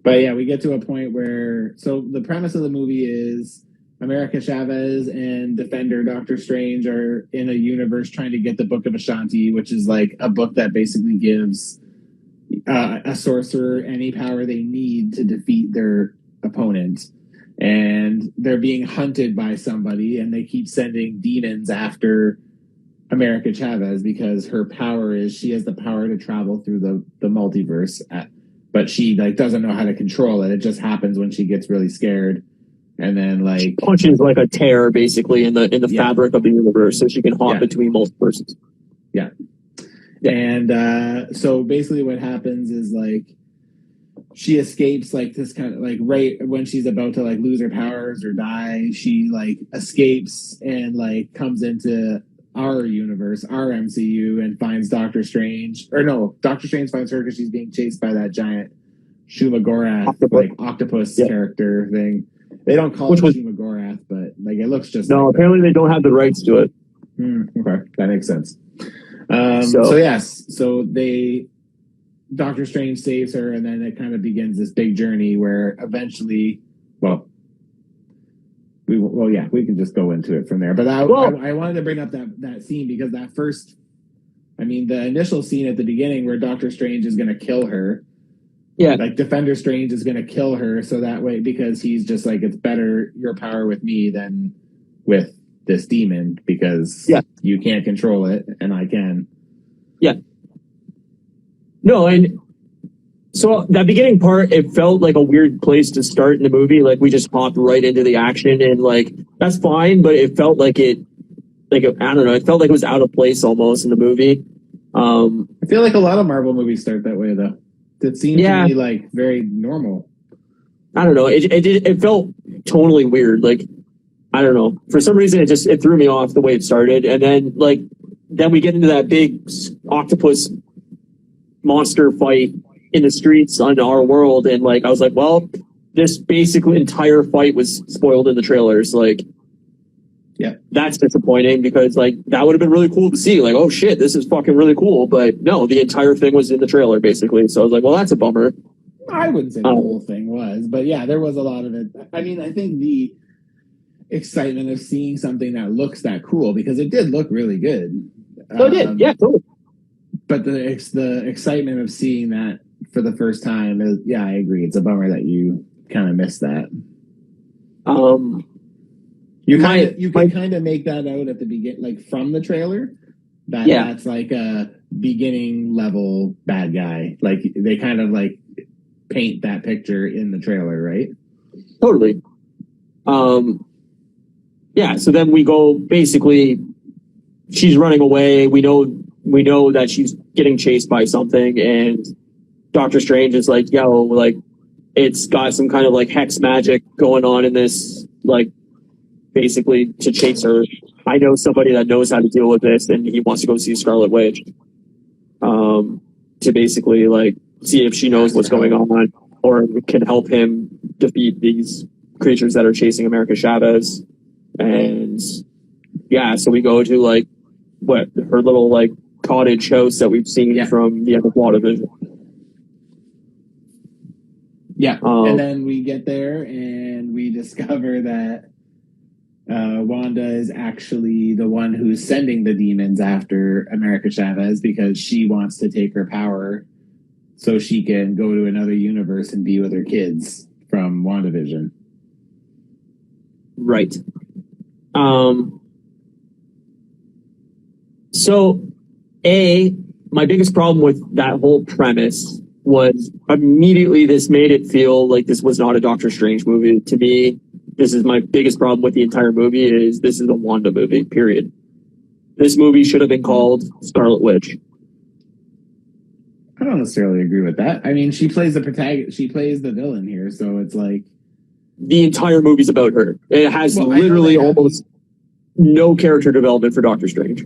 But yeah, we get to a point where, so the premise of the movie is America Chavez and Defender Doctor Strange are in a universe trying to get the Book of Ashanti, which is like a book that basically gives a sorcerer any power they need to defeat their opponent. And they're being hunted by somebody, and they keep sending demons after America Chavez because her power is she has the power to travel through the multiverse, but she like doesn't know how to control it. It just happens when she gets really scared, and then like Punches like a tear basically in the fabric of the universe, so she can hop between multiverses. Yeah. Yeah. And so basically what happens is like she escapes like this kind of like right when she's about to like lose her powers or die, she like escapes and like comes into our universe, our MCU, and finds Doctor Strange. Or no, Doctor Strange finds her because she's being chased by that giant Shumagorath like octopus character thing. They don't call it Shumagorath, but like it looks just no. like Apparently, they don't have the rights to it. Okay, that makes sense. So Doctor Strange saves her, and then it kind of begins this big journey where eventually, we can just go into it from there. But I wanted to bring up that scene because the initial scene at the beginning where Doctor Strange is going to kill her. Yeah. Like Defender Strange is going to kill her so that way, because he's just like, it's better your power with me than with this demon because you can't control it and I can. Yeah. No, and so that beginning part, it felt like a weird place to start in the movie. Like we just hopped right into the action and like, that's fine, but it felt like I don't know, it felt like it was out of place almost in the movie. I feel like a lot of Marvel movies start that way though. It seemed to me like very normal. I don't know. It felt totally weird. Like, I don't know. For some reason, it threw me off the way it started. And then we get into that big octopus monster fight in the streets on our world. And like, I was like, well, this basically entire fight was spoiled in the trailers. Like, yeah, that's disappointing because like that would have been really cool to see. Like, oh shit, this is fucking really cool. But no, the entire thing was in the trailer basically. So I was like, well, that's a bummer. I wouldn't say the whole thing was, but yeah, there was a lot of it. I mean, I think the excitement of seeing something that looks that cool, because it did look really good. It did, yeah, totally. But the excitement of seeing that for the first time is, yeah, I agree. It's a bummer that you kind of missed that. You can kind of make that out at the beginning, like from the trailer. That's like a beginning level bad guy. Like they kind of like paint that picture in the trailer, right? Totally. Yeah. So then we go. Basically, she's running away. We know that she's getting chased by something, and Doctor Strange is like, "Yo, like it's got some kind of like hex magic going on in this like." Basically to chase her. I know somebody that knows how to deal with this and he wants to go see Scarlet Witch to basically like see if she knows what's going on or can help him defeat these creatures that are chasing America Chavez. And yeah, so we go to like her little like cottage house that we've seen from the end of WandaVision. Yeah, and then we get there and we discover that Wanda is actually the one who's sending the demons after America Chavez because she wants to take her power so she can go to another universe and be with her kids from WandaVision. Right. So, my biggest problem with that whole premise was immediately this made it feel like this was not a Doctor Strange movie. To me, this is my biggest problem with the entire movie is this is a Wanda movie, period. This movie should have been called Scarlet Witch. I don't necessarily agree with that. I mean, she plays the protagonist, she plays the villain here, so it's like... The entire movie's about her. It has literally almost no character development for Doctor Strange.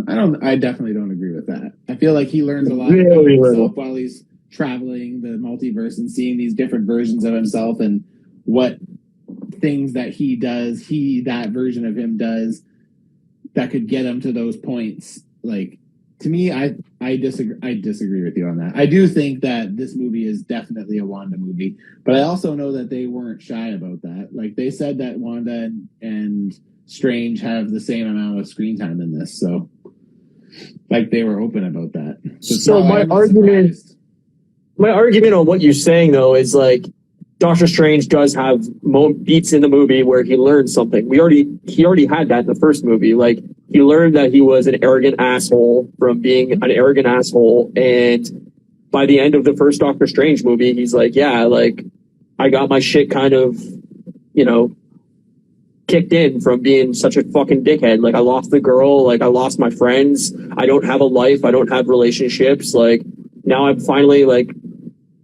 I definitely don't agree with that. I feel like he learns a lot about himself while he's traveling the multiverse and seeing these different versions of himself and what things that he does, that version of him does that could get him to those points. Like, to me, I disagree with you on that. I do think that this movie is definitely a Wanda movie, but I also know that they weren't shy about that. Like, they said that Wanda and Strange have the same amount of screen time in this, so like they were open about that. So my argument on what you're saying though is like Doctor Strange does have beats in the movie where he learns something. He already had that in the first movie. Like he learned that he was an arrogant asshole from being an arrogant asshole, and by the end of the first Doctor Strange movie, he's like, yeah, like I got my shit kind of, kicked in from being such a fucking dickhead. Like, I lost the girl, like, I lost my friends, I don't have a life, I don't have relationships. Like, now I'm finally, like,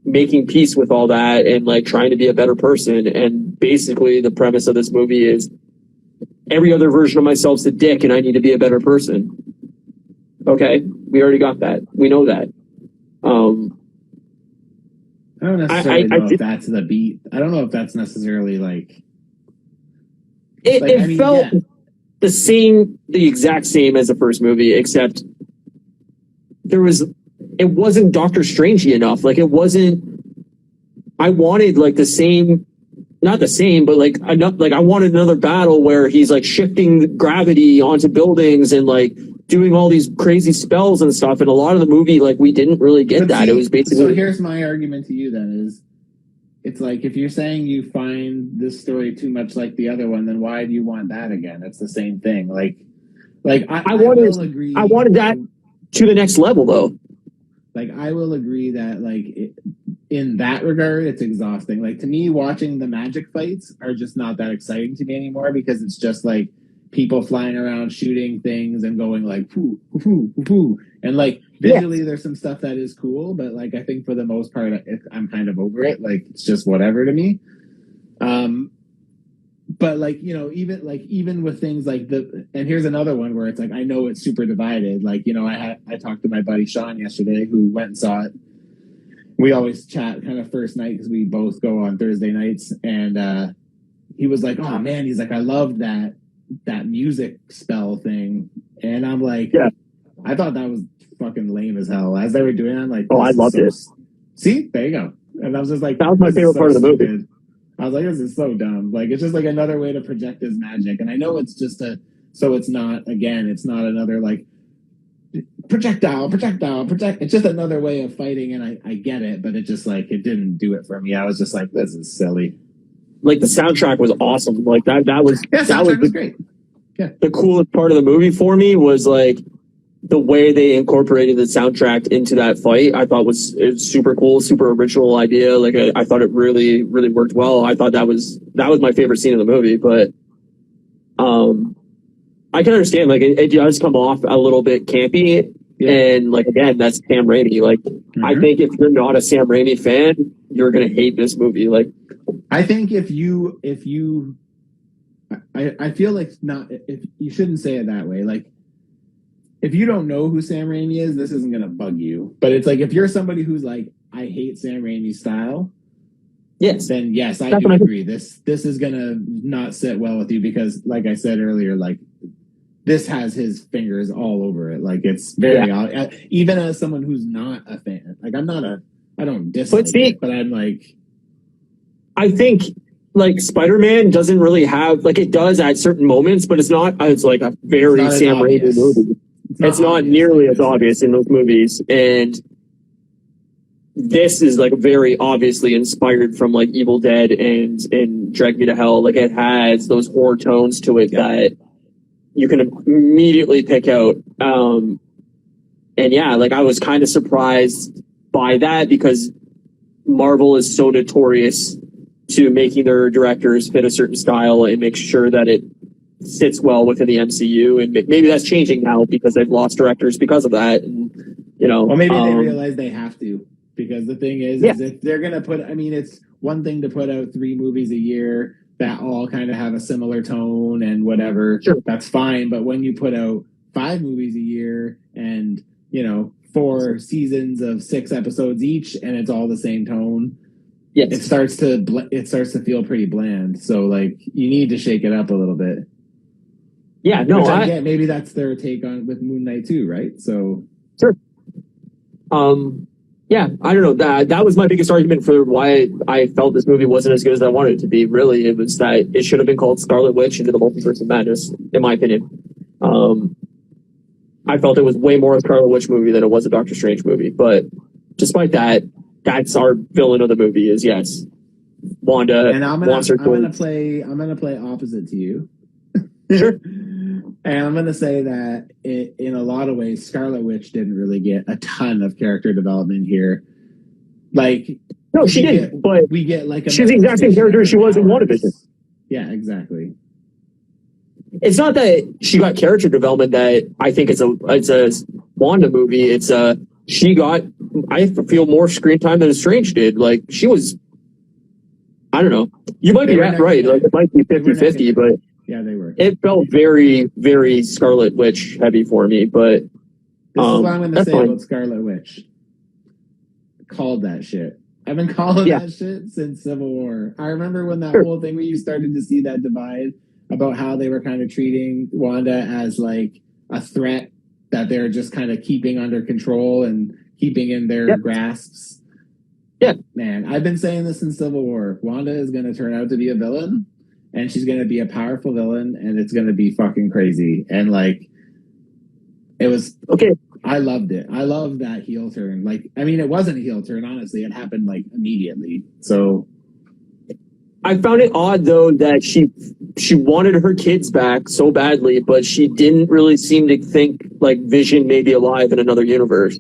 making peace with all that and, like, trying to be a better person. And basically the premise of this movie is every other version of myself's a dick and I need to be a better person. Okay, we already got that. We know that. I don't necessarily know if that's the beat. I don't know if that's necessarily like... It felt the exact same as the first movie, except it wasn't Doctor Strangey enough. Like, it wasn't, I wanted like the same, not the same, but like enough, like I wanted another battle where he's like shifting gravity onto buildings and like doing all these crazy spells and stuff. And a lot of the movie, like, we didn't really get that. It was basically... So here's my argument to you then is, it's like, if you're saying you find this story too much like the other one, then why do you want that again? It's the same thing. Like I will agree. I wanted that to the next level, though. Like, I will agree that, like, in that regard, it's exhausting. Like, to me, watching the magic fights are just not that exciting to me anymore, because it's just like people flying around shooting things and going like poo poo poo, and like visually there's some stuff that is cool, but like I think for the most part I'm kind of over it. Like, it's just whatever to me. But like, you know, even with things like and here's another one where it's like, I know it's super divided. Like, you know, I talked to my buddy Sean yesterday who went and saw it. We always chat kind of first night because we both go on Thursday nights, and he was like, oh man, he's like, I loved that music spell thing. And I'm like, yeah, I thought that was fucking lame as hell. As they were doing it, I'm like, oh, I loved it. See, there you go. And I was just like, that was my favorite part of the movie. I was like, this is so dumb. Like, it's just like another way to project his magic. And I know it's just so it's not another like projectile. It's just another way of fighting. And I get it, but it just like, it didn't do it for me. I was just like, this is silly. Like, the soundtrack was awesome. Like, that was great. Yeah. The coolest part of the movie for me was like the way they incorporated the soundtrack into that fight. I thought was super cool, super original idea. Like, I thought it really, really worked well. I thought that was my favorite scene of the movie. But I can understand, like, it does come off a little bit campy. Yeah. And like, again, that's Sam Raimi. Like, I think if you're not a Sam Raimi fan, you're gonna hate this movie. Like, I think I feel like if you shouldn't say it that way. Like, if you don't know who Sam Raimi is, this isn't gonna bug you. But it's like, if you're somebody who's like, I hate Sam Raimi's style, yes, then yes, I do agree. This is gonna not sit well with you, because, like I said earlier, like, this has his fingers all over it. Like, it's very odd. Even as someone who's not a fan, like, I don't dislike it, but I'm like, I think like Spider-Man doesn't really have, like, it does at certain moments, but it's like a very Sam Raimi movie. It's not nearly as obvious in those movies. And this is like very obviously inspired from like Evil Dead and Drag Me to Hell. Like, it has those horror tones to it that you can immediately pick out. And yeah, like, I was kind of surprised by that, because Marvel is so notorious to making their directors fit a certain style and make sure that it sits well within the MCU. And maybe that's changing now because they've lost directors because of that. And, you know, well, maybe they realize they have to, because the thing is if they're going to put, I mean, it's one thing to put out 3 movies a year that all kind of have a similar tone and whatever. Sure. That's fine. But when you put out 5 movies a year and, you know, 4 seasons of 6 episodes each, and it's all the same tone, yes, it starts to feel pretty bland. So like, you need to shake it up a little bit. Yeah, no, I get. Maybe that's their take on with Moon Knight too, right? So sure. Yeah, I don't know. That was my biggest argument for why I felt this movie wasn't as good as I wanted it to be. Really, it was that it should have been called Scarlet Witch into the Multiverse of Madness, in my opinion. I felt it was way more a Scarlet Witch movie than it was a Doctor Strange movie. But despite that, that's our villain of the movie. Is yes, Wanda. And I'm gonna play opposite to you. Sure. And I'm going to say that in a lot of ways, Scarlet Witch didn't really get a ton of character development here. Like, no, she didn't. But we get like she's the exact same character she was in WandaVision. Yeah, exactly. it's not that she got character development that I think it's a Wanda movie. It's she got, I feel, more screen time than Strange did. Like, she was, I don't know. You might be right. Like, it might be 50-50, but yeah, they were. It felt very, very Scarlet Witch heavy for me, but this is what I'm going to say fine. about Scarlet Witch. Called that shit. I've been calling that shit since Civil War. I remember when that whole thing where you started to see that divide about how they were kind of treating Wanda as like a threat that they're just kind of keeping under control and keeping in their grasps. Yeah. Man, I've been saying this in Civil War. Wanda is going to turn out to be a villain, and she's going to be a powerful villain, and it's going to be fucking crazy. And like, it was okay. I loved it. I love that heel turn. Like, I mean, it wasn't a heel turn, honestly. It happened like immediately. So I found it odd though that she wanted her kids back so badly, but she didn't really seem to think like Vision may be alive in another universe.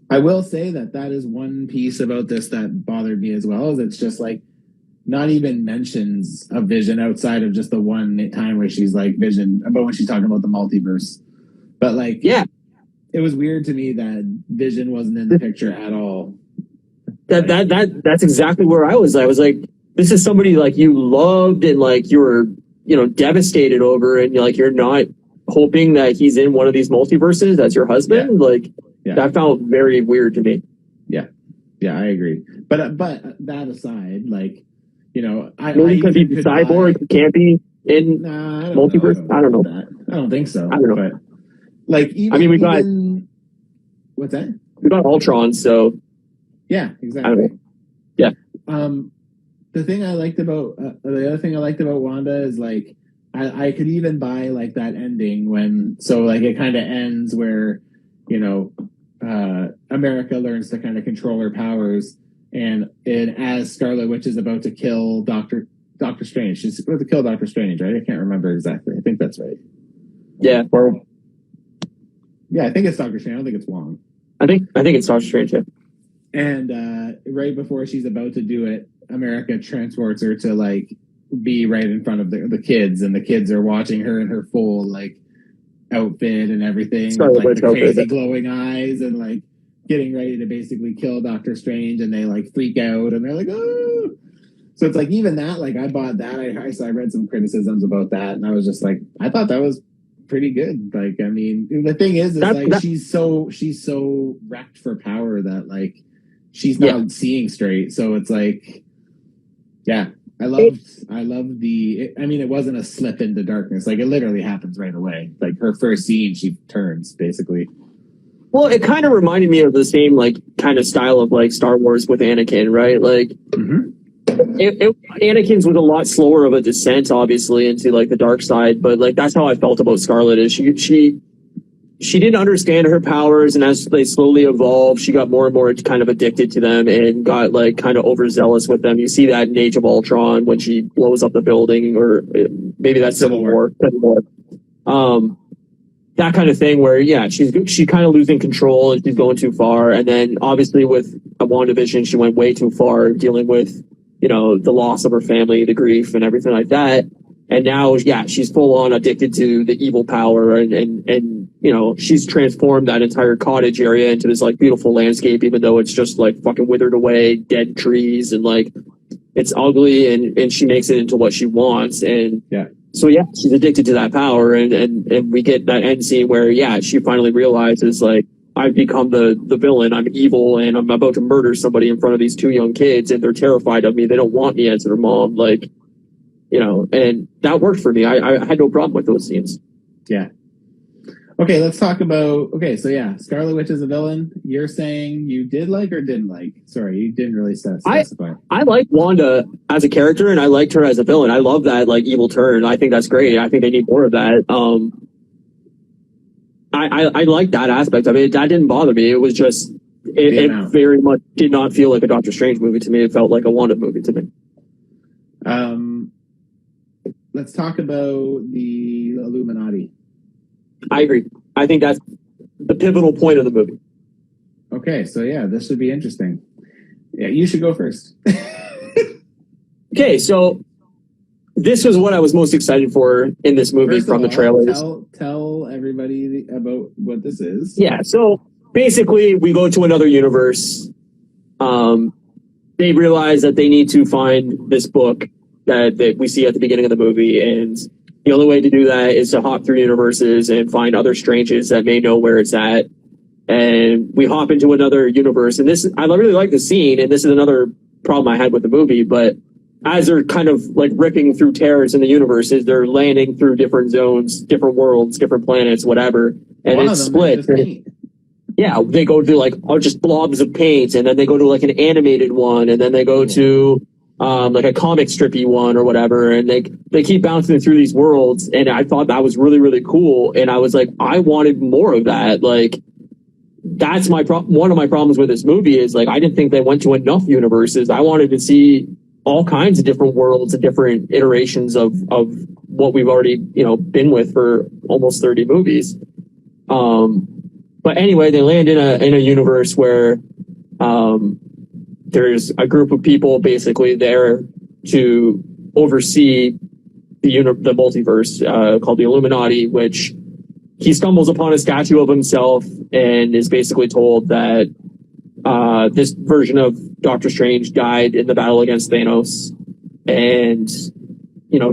I will say that is one piece about this that bothered me as well, is it's just like not even mentions of Vision outside of just the one time where she's like Vision, about when she's talking about the multiverse. But like, yeah, it was weird to me that Vision wasn't in the picture at all. That's exactly where I was. I was like, this is somebody like you loved and like you were, devastated over, and you're not hoping that he's in one of these multiverses as your husband. That felt very weird to me. Yeah, I agree. But that aside, like, maybe because he's a cyborg, he can't be in multiverse. I don't know. I don't think so. I don't know. But like, we got what's that? We got Ultron, so yeah, exactly. I don't know. Yeah. The other thing I liked about Wanda is like I could even buy like that ending when it kind of ends where America learns to kind of control her powers, and as Scarlet Witch is about to kill Doctor Strange, she's about to kill Doctor Strange, right? I can't remember exactly. I think that's right. Yeah. I think it's Doctor Strange. I don't think it's Wong. I think it's Doctor Strange. Yeah. And right before she's about to do it, America transports her to like be right in front of the kids, and the kids are watching her in her full like outfit and everything, with, like, the crazy glowing eyes, and like getting ready to basically kill Doctor Strange, and they like freak out and they're like, oh. So it's like, even that, like, I bought that. I read some criticisms about that, and I was just like, I thought that was pretty good. Like, I mean, the thing is she's so wrecked for power that like she's not seeing straight. So it's like, yeah, I love it wasn't a slip into darkness. Like, it literally happens right away. Like, her first scene, she turns basically. Well, it kind of reminded me of the same like kind of style of like Star Wars with Anakin, right? Like, Anakin's was a lot slower of a descent, obviously, into like the dark side. But like, that's how I felt about Scarlet. Is she didn't understand her powers, and as they slowly evolved, she got more and more kind of addicted to them and got like kind of overzealous with them. You see that in Age of Ultron when she blows up the building, or maybe that's Civil War. That kind of thing where, she's kind of losing control and she's going too far. And then obviously with WandaVision, she went way too far dealing with, the loss of her family, the grief and everything like that. And now, she's full on addicted to the evil power, and she's transformed that entire cottage area into this like beautiful landscape, even though it's just like fucking withered away, dead trees, and like it's ugly, and she makes it into what she wants. And so she's addicted to that power, and we get that end scene where she finally realizes like, I've become the villain. I'm evil, and I'm about to murder somebody in front of these two young kids, and they're terrified of me. They don't want me as their mom. Like, and that worked for me. I had no problem with those scenes. Yeah. Okay, let's talk about... Okay, so Scarlet Witch is a villain. You're saying you did like or didn't like? Sorry, you didn't really specify. I like Wanda as a character, and I liked her as a villain. I love that like evil turn. I think that's great. I think they need more of that. I like that aspect of it. That didn't bother me. It was just... It very much did not feel like a Doctor Strange movie to me. It felt like a Wanda movie to me. Let's talk about the Illuminati. I agree. I think that's the pivotal point of the movie. Okay, so this should be interesting. Yeah, you should go first. Okay, so this was what I was most excited for in this movie First from the of all, trailers. tell everybody about what this is. Yeah, so basically we go to another universe. They realize that they need to find this book that we see at the beginning of the movie, and the only way to do that is to hop through universes and find other strangers that may know where it's at. And we hop into another universe, and I really like the scene, and this is another problem I had with the movie, but as they're kind of like ripping through tears in the universes, they're landing through different zones, different worlds, different planets, whatever, and it's split. Yeah, they go to like just blobs of paint, and then they go to like an animated one, and then they go to like a comic strippy one or whatever, and they keep bouncing through these worlds, and I thought that was really, really cool, and I was like, I wanted more of that. Like, that's one of my problems with this movie is like I didn't think they went to enough universes. I wanted to see all kinds of different worlds and different iterations of what we've already been with for almost 30 movies. But anyway, they land in a universe where there's a group of people basically there to oversee the multiverse called the Illuminati, which he stumbles upon a statue of himself and is basically told that this version of Doctor Strange died in the battle against Thanos, and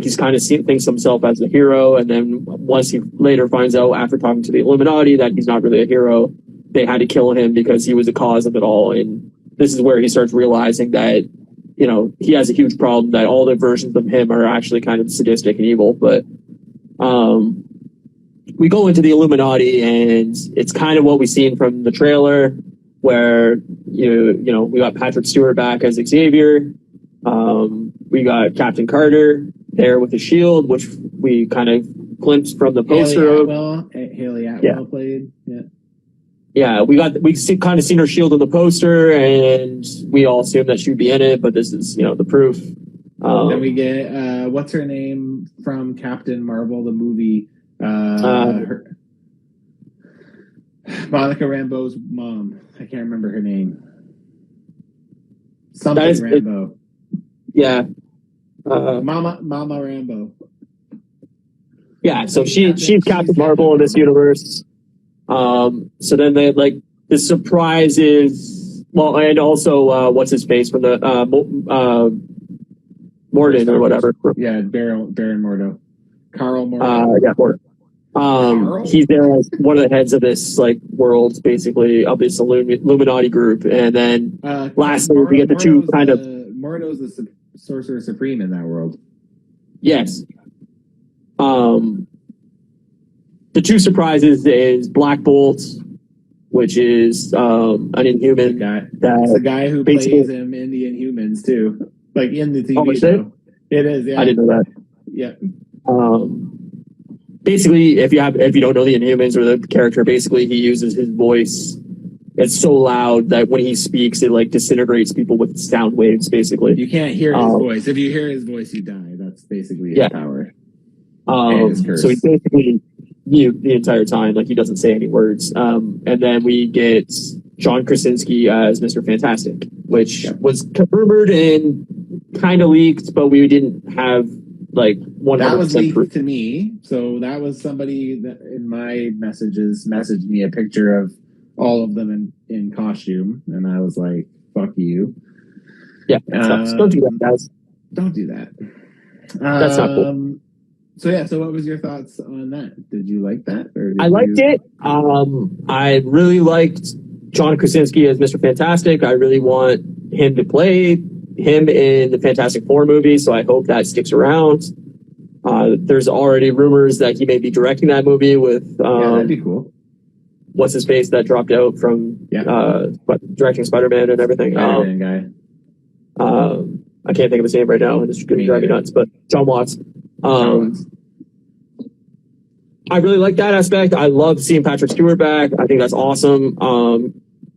he's kind of thinks himself as a hero. And then once he later finds out after talking to the Illuminati that he's not really a hero, they had to kill him because he was the cause of it all. And this is where he starts realizing that he has a huge problem, that all the versions of him are actually kind of sadistic and evil. But we go into the Illuminati, and it's kind of what we've seen from the trailer, where we got Patrick Stewart back as Xavier. We got Captain Carter there with the shield, which we kind of glimpsed from the poster. Haley Atwell played. Yeah, we kind of seen her shield in the poster, and we all assumed that she'd be in it, but this is the proof. Then we get what's her name from Captain Marvel the movie. Monica Rambeau's mom. I can't remember her name. Something Rambeau. Yeah. Mama Rambeau. Yeah, so she's Captain Marvel in this universe. So then they the surprise is and also what's his face from the Morden or whatever. Yeah, Baron Mordo. Carl Mordo. Yeah, Morden. He's there as one of the heads of this world, basically, of this Illuminati group, and then lastly we get the two kind of. Mordo's the Sorcerer Supreme in that world. Yes. The two surprises is Black Bolt, which is an Inhuman guy. That's the guy who plays him in the Inhumans too, like in the TV show. It is. Yeah, I didn't know that. Yeah. Basically, if you don't know the Inhumans or the character, basically he uses his voice. It's so loud that when he speaks, it disintegrates people with sound waves. Basically, you can't hear his voice. If you hear his voice, you die. That's basically his power. And his curse. So he's basically mute the entire time, he doesn't say any words. And then we get John Krasinski as Mr. Fantastic, which was rumored and kind of leaked, but we didn't have 100% that was leaked proof to me. So that was somebody that in my messages messaged me a picture of all of them in costume, and I was like, "Fuck you." Yeah, don't do that, guys. Don't do that. That's not cool. So what was your thoughts on that? Did you like that? Or I liked it. I really liked John Krasinski as Mr. Fantastic. I really want him to play him in the Fantastic Four movie, so I hope that sticks around. There's already rumors that he may be directing that movie with that'd be cool. What's his face that dropped out from directing Spider-Man and everything. Spider-Man guy. I can't think of his name right now, and it's going to drive me nuts. But John Watts. I really like that aspect. I love seeing Patrick Stewart back. I think that's awesome.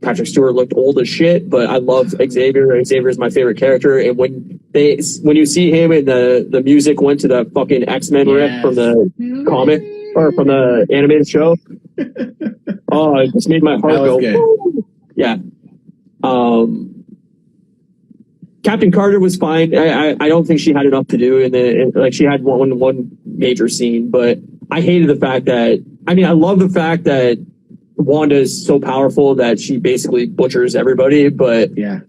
Patrick Stewart looked old as shit, but I love Xavier. Xavier is my favorite character. And when you see him and the music went to the fucking X-Men riff from the comic or from the animated show, it just made my heart go. Yeah. Captain Carter was fine. I don't think she had enough to do, like she had one major scene, but I hated the fact that. I mean, I love the fact that Wanda is so powerful that she basically butchers everybody, but Yeah.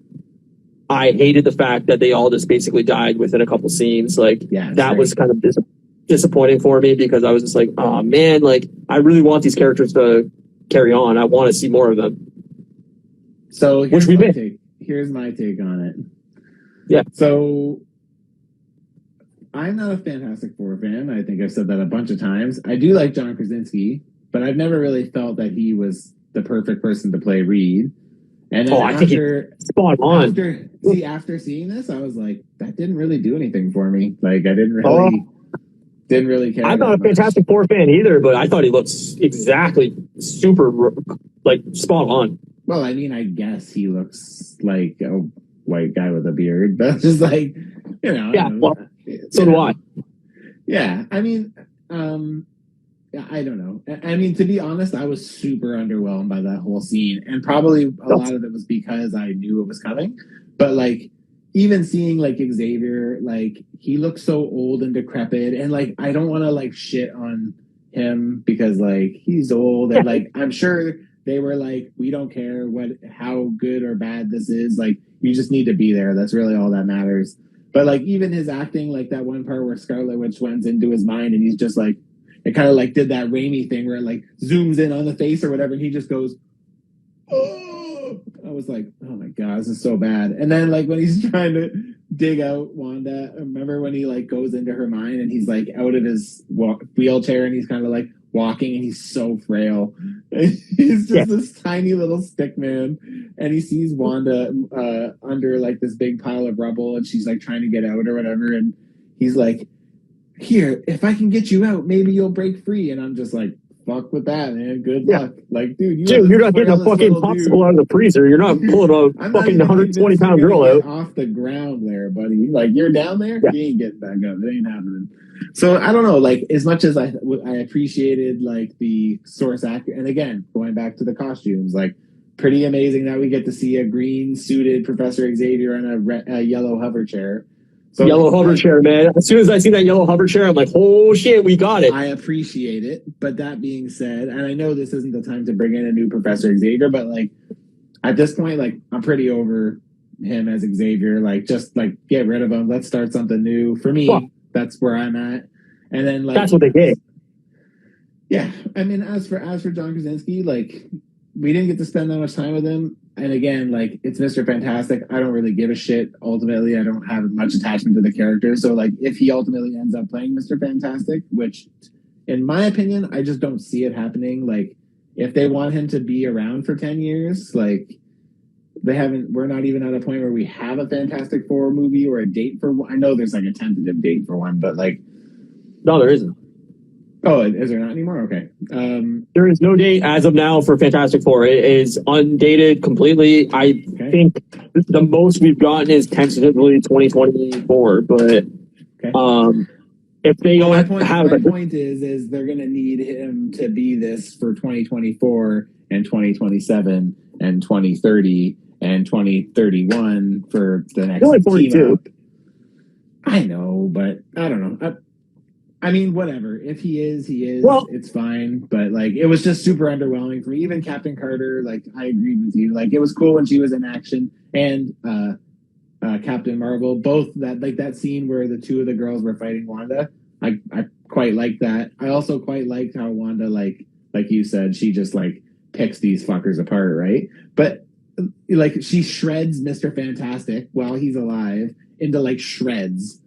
I hated the fact that they all just basically died within a couple scenes. Like that was kind of disappointing for me because I was just like, oh man, like I really want these characters to carry on. I want to see more of them. So here's my take on it. Yeah. So I'm not a Fantastic Four fan. I think I've said that a bunch of times. I do like John Krasinski, but I've never really felt that he was the perfect person to play Reed. And then I think he's spot on. After seeing this, I was like, that didn't really do anything for me. Like, I didn't really care. I'm not a Fantastic Four fan either, but I thought he looked exactly super, like, spot on. Well, I mean, I guess he looks like a white guy with a beard, but just like, you know. Yeah, well, so do I. Yeah, I mean, I don't know. I mean, to be honest, I was super underwhelmed by that whole scene. And probably a lot of it was because I knew it was coming. But, like, even seeing, like, Xavier, like, he looks so old and decrepit. And, like, I don't want to, like, shit on him because, like, he's old. And, like, I'm sure they were like, we don't care how good or bad this is. Like, you just need to be there. That's really all that matters. But, like, even his acting, like, that one part where Scarlet Witch went into his mind and he's just, like, it kind of like did that Raimi thing where it like zooms in on the face or whatever, and he just goes, oh! I was like, oh my god, this is so bad. And then like when he's trying to dig out Wanda, remember when he like goes into her mind and he's like out of his wheelchair and he's kind of like walking and he's so frail. He's just this tiny little stick man, and he sees Wanda under like this big pile of rubble, and she's like trying to get out or whatever, and he's like, here, if I can get you out, maybe you'll break free. And I'm just like, fuck with that, man. Good luck. Like, dude, you're not getting a fucking popsicle out of the freezer. You're not pulling a fucking 120-pound girl out. Off the ground there, buddy. Like, you're down there, you ain't getting back up. It ain't happening. So, I don't know. Like, as much as I appreciated, like, the source actor, and again, going back to the costumes, like, pretty amazing that we get to see a green-suited Professor Xavier on a yellow hover chair. So yellow hover chair, man. As soon as I see that yellow hover chair, I'm like, oh shit, we got it. I appreciate it. But that being said, and I know this isn't the time to bring in a new Professor Xavier, but like at this point, like I'm pretty over him as Xavier. Like just like get rid of him. Let's start something new. For me, that's where I'm at. And then like that's what they did. Yeah. I mean, as for John Krasinski, like we didn't get to spend that much time with him. And again, like, it's Mr. Fantastic. I don't really give a shit. Ultimately, I don't have much attachment to the character. So, like, if he ultimately ends up playing Mr. Fantastic, which, in my opinion, I just don't see it happening. Like, if they want him to be around for 10 years, like, we're not even at a point where we have a Fantastic Four movie or a date for one. I know there's, like, a tentative date for one, but, like... No, there isn't. Oh, is there not anymore? Okay. There is no date as of now for Fantastic Four. It is undated completely. I think the most we've gotten is tentatively 2024. But if they don't have... My point is they're going to need him to be this for 2024 and 2027 and 2030 and 2031 for the next only 42. I know, but I don't know. I mean, whatever. If he is, he is. Well, it's fine. But, like, it was just super underwhelming for me. Even Captain Carter, like, I agreed with you. Like, it was cool when she was in action. And Captain Marvel, both that scene where the two of the girls were fighting Wanda, I quite liked that. I also quite liked how Wanda, like you said, she just, like, picks these fuckers apart, right? But, like, she shreds Mr. Fantastic while he's alive into, like, shreds.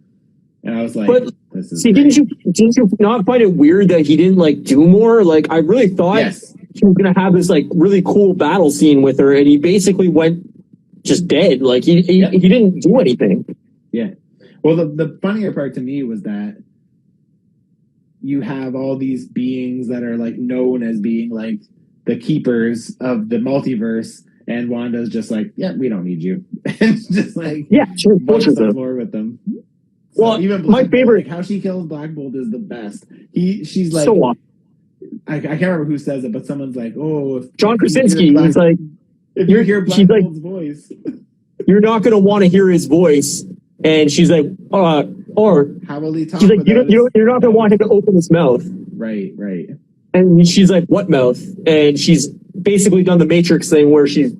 And I was like, didn't you not find it weird that he didn't like do more? Like, I really thought he was gonna have this like really cool battle scene with her, and he basically went just dead. Like he didn't do anything. Yeah. Well, the funnier part to me was that you have all these beings that are like known as being like the keepers of the multiverse, and Wanda's just like, yeah, we don't need you, and just like pushes the floor with them. So well, even my favorite, like, how she kills Black Bolt is the best. She's like, so I can't remember who says it, but someone's like, oh, if John Krasinski. He's like, if you hear Black Bolt's voice. you're not going to want to hear his voice. And she's like, or How will he talk? she's like, you're not going to want him to open his mouth. Right. And she's like, what mouth? And she's basically done the Matrix thing where she's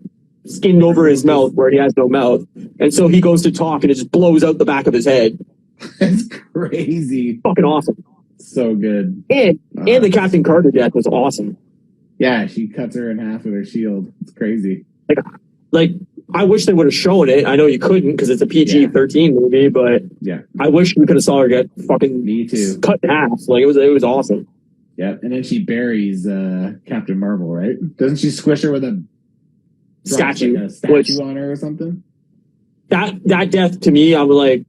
skinned over his mouth where he has no mouth. And so he goes to talk and it just blows out the back of his head. It's crazy. Fucking awesome. So good. And the Captain Carter death was awesome. Yeah, she cuts her in half with her shield. It's crazy. Like I wish they would have shown it. I know you couldn't because it's a PG-13 movie, but yeah, I wish we could have saw her get fucking cut in half. Like it was awesome. Yeah, and then she buries Captain Marvel, right? Doesn't she squish her with a statue, like a statue on her or something? That death to me, I'm like,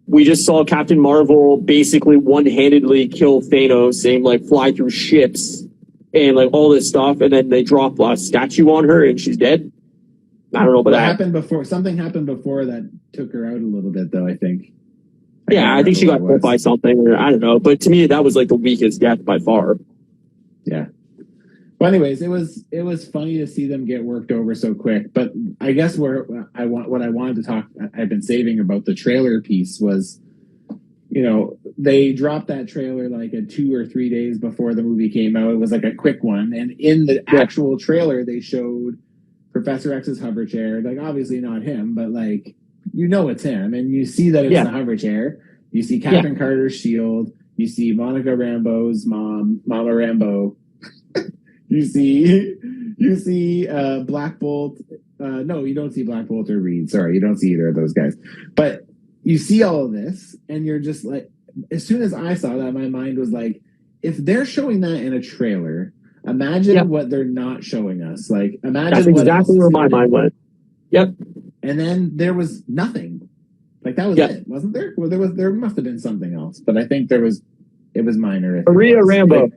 we just saw Captain Marvel basically one-handedly kill Thanos and like fly through ships and like all this stuff, and then they drop a statue on her and she's dead. I don't know about that. Happened before. Something happened before that took her out a little bit, though. I think. I think she got hit by something, or I don't know. But to me, that was like the weakest death by far. Yeah. Well, anyways, it was funny to see them get worked over so quick. But I guess what I wanted to talk, I've been saving about the trailer piece was, they dropped that trailer like 2 or 3 days before the movie came out. It was like a quick one, and in the actual trailer, they showed Professor X's hover chair. Like obviously not him, but like it's him, and you see that it's the hover chair. You see Captain Carter's shield. You see Monica Rambeau's mom, Mama Rambeau. You see Black Bolt. No, you don't see Black Bolt or Reed. Sorry, you don't see either of those guys. But you see all of this, and you're just like, as soon as I saw that, my mind was like, if they're showing that in a trailer, imagine what they're not showing us. Like, imagine that's exactly where my mind went. Yep. And then there was nothing. Like that was it, wasn't there? Well, there must have been something else, but I think it was minor. Maria Rambeau.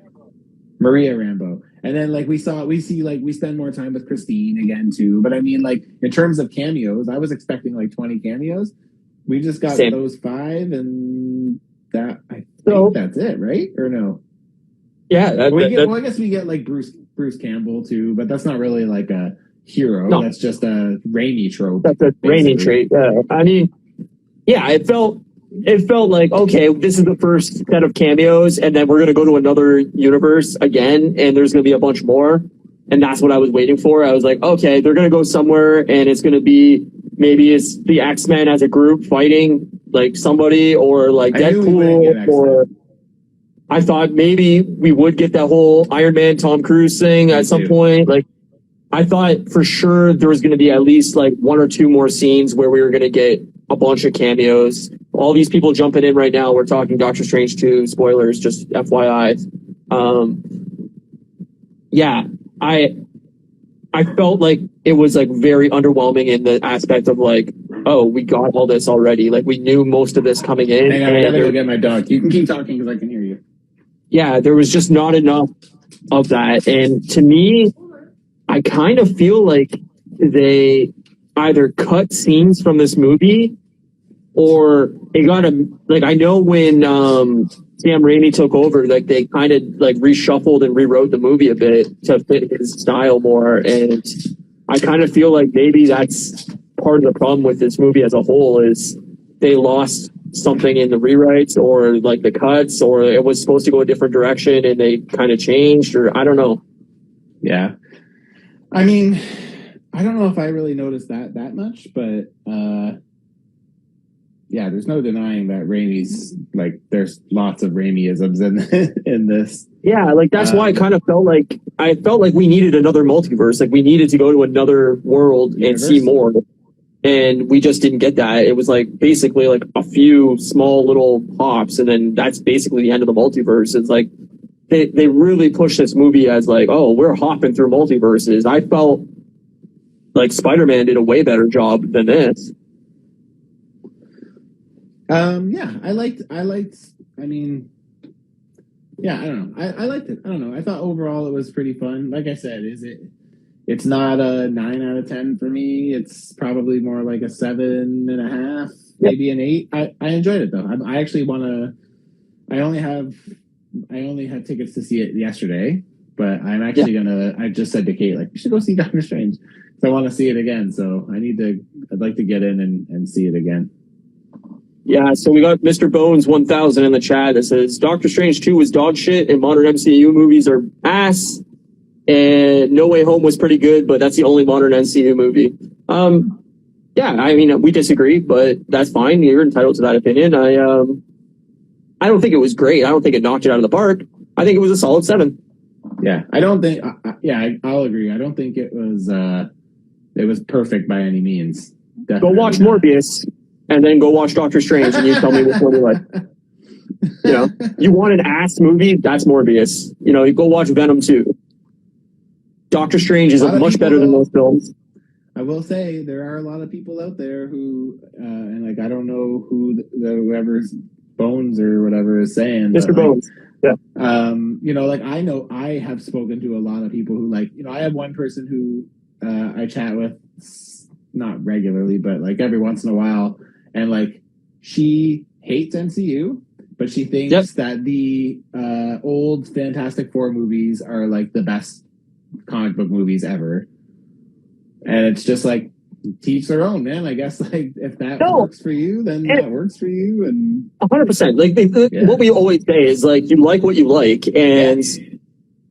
Maria Rambeau. And then we spend more time with Christine again too. But I mean, like in terms of cameos, I was expecting like 20 cameos. We just got those 5, and I think that's it, right? Or no? Yeah. I guess we get like Bruce Campbell too, but that's not really like a hero. No. That's just a Raimi trope. That's a Raimi trait. I mean, it felt like, okay, this is the first set of cameos, and then we're going to go to another universe again, and there's going to be a bunch more. And that's what I was waiting for. I was like, okay, they're going to go somewhere, and it's going to be, maybe it's the X-Men as a group fighting like somebody, or like Deadpool, or I thought maybe we would get that whole Iron Man, Tom Cruise thing at some point. Like, I thought for sure there was going to be at least like 1 or 2 more scenes where we were going to get a bunch of cameos. All these people jumping in right now. We're talking Doctor Strange 2 spoilers, just FYI. I felt like it was like very underwhelming in the aspect of like, oh, we got all this already. Like we knew most of this coming in. Hang on, I gotta go get my dog. You can keep talking because I can hear you. Yeah, there was just not enough of that. And to me, I kind of feel like they either cut scenes from this movie or it got I know when Sam Raimi took over, like they kind of like reshuffled and rewrote the movie a bit to fit his style more. And I kind of feel like maybe that's part of the problem with this movie as a whole is they lost something in the rewrites or like the cuts, or it was supposed to go a different direction and they kind of changed, or I don't know. Yeah. I mean, I don't know if I really noticed that much, but yeah, there's no denying that Raimi's like there's lots of Raimi-isms in this. Yeah, like that's why I kind of felt like we needed another multiverse. Like we needed to go to another world and see more. And we just didn't get that. It was like basically like a few small little hops, and then that's basically the end of the multiverse. It's like they really pushed this movie as like, oh, we're hopping through multiverses. I felt like Spider-Man did a way better job than this. Yeah, I liked, I mean, yeah, I don't know. I liked it. I don't know. I thought overall it was pretty fun. Like I said, it's not a 9 out of 10 for me. It's probably more like a 7.5, maybe an 8. I enjoyed it though. I actually I only had tickets to see it yesterday, but I'm actually I just said to Kate, like, you should go see Doctor Strange. So I want to see it again. So I need to I'd like to get in and see it again. Yeah, so we got Mr. Bones 1000 in the chat that says Doctor Strange 2 was dog shit and modern MCU movies are ass. And No Way Home was pretty good, but that's the only modern MCU movie. Yeah, I mean, we disagree, but that's fine. You're entitled to that opinion. I don't think it was great. I don't think it knocked it out of the park. I think it was a solid 7. Yeah, I don't think. I'll agree. I don't think it was perfect by any means. Definitely Go watch not. Morbius, and then go watch Doctor Strange, and you tell me which one you like. You know, you want an ass movie? That's Morbius. You know, you go watch Venom 2. Doctor Strange is much better than those films. I will say there are a lot of people out there who, and like I don't know who whoever's Bones or whatever is saying, Mr. but, Bones. Yeah. You know, like I know I have spoken to a lot of people who like, you know, I have one person who I chat with not regularly, but like every once in a while, and like she hates MCU, but she thinks that the old Fantastic Four movies are like the best comic book movies ever. And it's just like, teach their own, man. I guess like if that works for you, then that works for you. And 100%. Like what we always say is like, you like what you like. And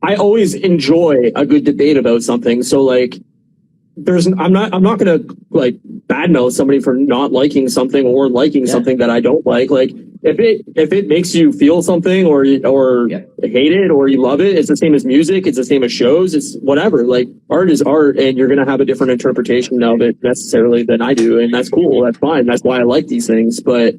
I always enjoy a good debate about something. So like, I'm not going to like badmouth somebody for not liking something or liking something that I don't like. Like if it makes you feel something or hate it or you love it, it's the same as music. It's the same as shows. It's whatever. Like art is art, and you're going to have a different interpretation of it necessarily than I do. And that's cool. That's fine. That's why I like these things. But,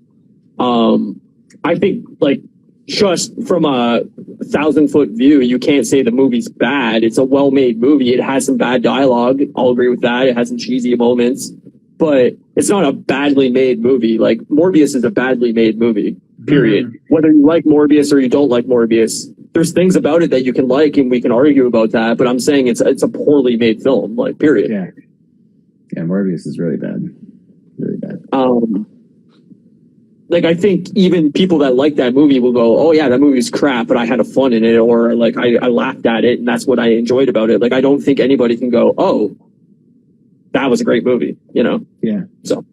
I think like just from a 1,000-foot view, you can't say the movie's bad. It's a well-made movie. It has some bad dialogue. I'll agree with that. It has some cheesy moments, but it's not a badly made movie. Like Morbius is a badly made movie, period. Whether you like Morbius or you don't like Morbius, there's things about it that you can like, and we can argue about that. But I'm saying it's a poorly made film, like period. Yeah, Morbius is really bad, really bad. Like, I think even people that like that movie will go, oh yeah, that movie's crap, but I had a fun in it, or like I laughed at it and that's what I enjoyed about it. Like, I don't think anybody can go, oh, that was a great movie, you know? Yeah. So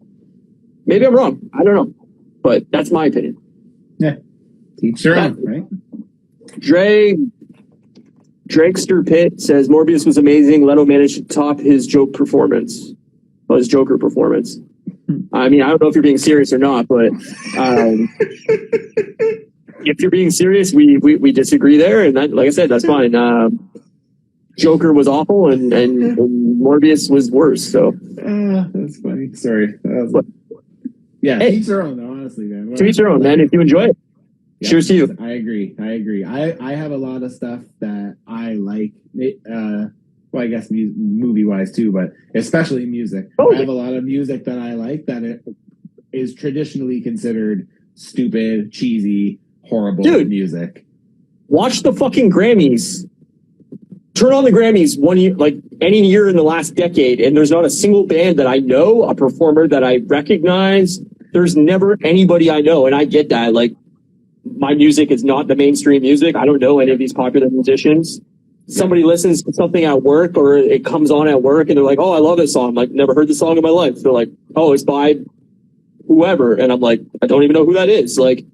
maybe I'm wrong. I don't know, but that's my opinion. Yeah. Each their own, right? Drakester Pitt says Morbius was amazing. Leto managed to top his Joker performance. I mean, I don't know if you're being serious or not, but if you're being serious, we disagree there, and that, like I said, that's fine. Joker was awful, and Morbius was worse. So that's funny. Sorry. Hey, each their own, though. Honestly, man. To each their own, man. If you enjoy it, cheers to you. I agree. I have a lot of stuff that I like. Well, I guess movie-wise too, but especially music. I have a lot of music that I like that it is traditionally considered stupid, cheesy, horrible music. Watch the fucking Grammys. Turn on the Grammys one year, like any year in the last decade, and there's not a single band that I know, a performer that I recognize. There's never anybody I know, and I get that. Like, my music is not the mainstream music. I don't know any of these popular musicians. Somebody listens to something at work, or it comes on at work, and they're like, oh, I love this song. I'm like, never heard this song in my life. They're like, oh, it's by whoever. And I'm like, I don't even know who that is. Like,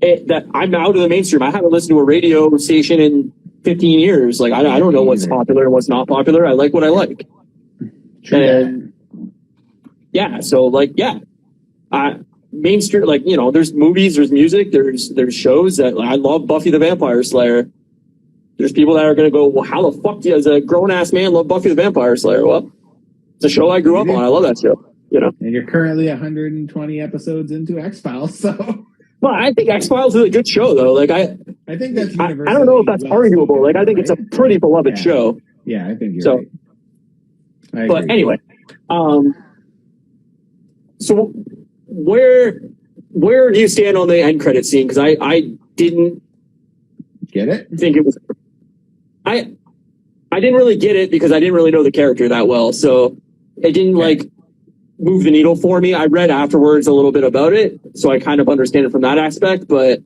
that I'm out of the mainstream. I haven't listened to a radio station in 15 years. Like, I don't know what's popular and what's not popular. I like what I like. And so like, mainstream, like, you know, there's movies, there's music, there's shows that I love. Buffy the Vampire Slayer. There's people that are going to go, well, how the fuck do you, as a grown-ass man, love Buffy the Vampire Slayer? Well, it's a show I grew up on. I love that show, you know? And you're currently 120 episodes into X-Files, so... Well, I think X-Files is a good show, though. Like, I think that's I don't know if that's arguable. Like, I think it's a pretty beloved show. Yeah, I think you're right. But anyway, so where do you stand on the end credit scene? Because I didn't get it. Think it was... I didn't really get it because I didn't really know the character that well, so it didn't like move the needle for me. I read afterwards a little bit about it, so I kind of understand it from that aspect, but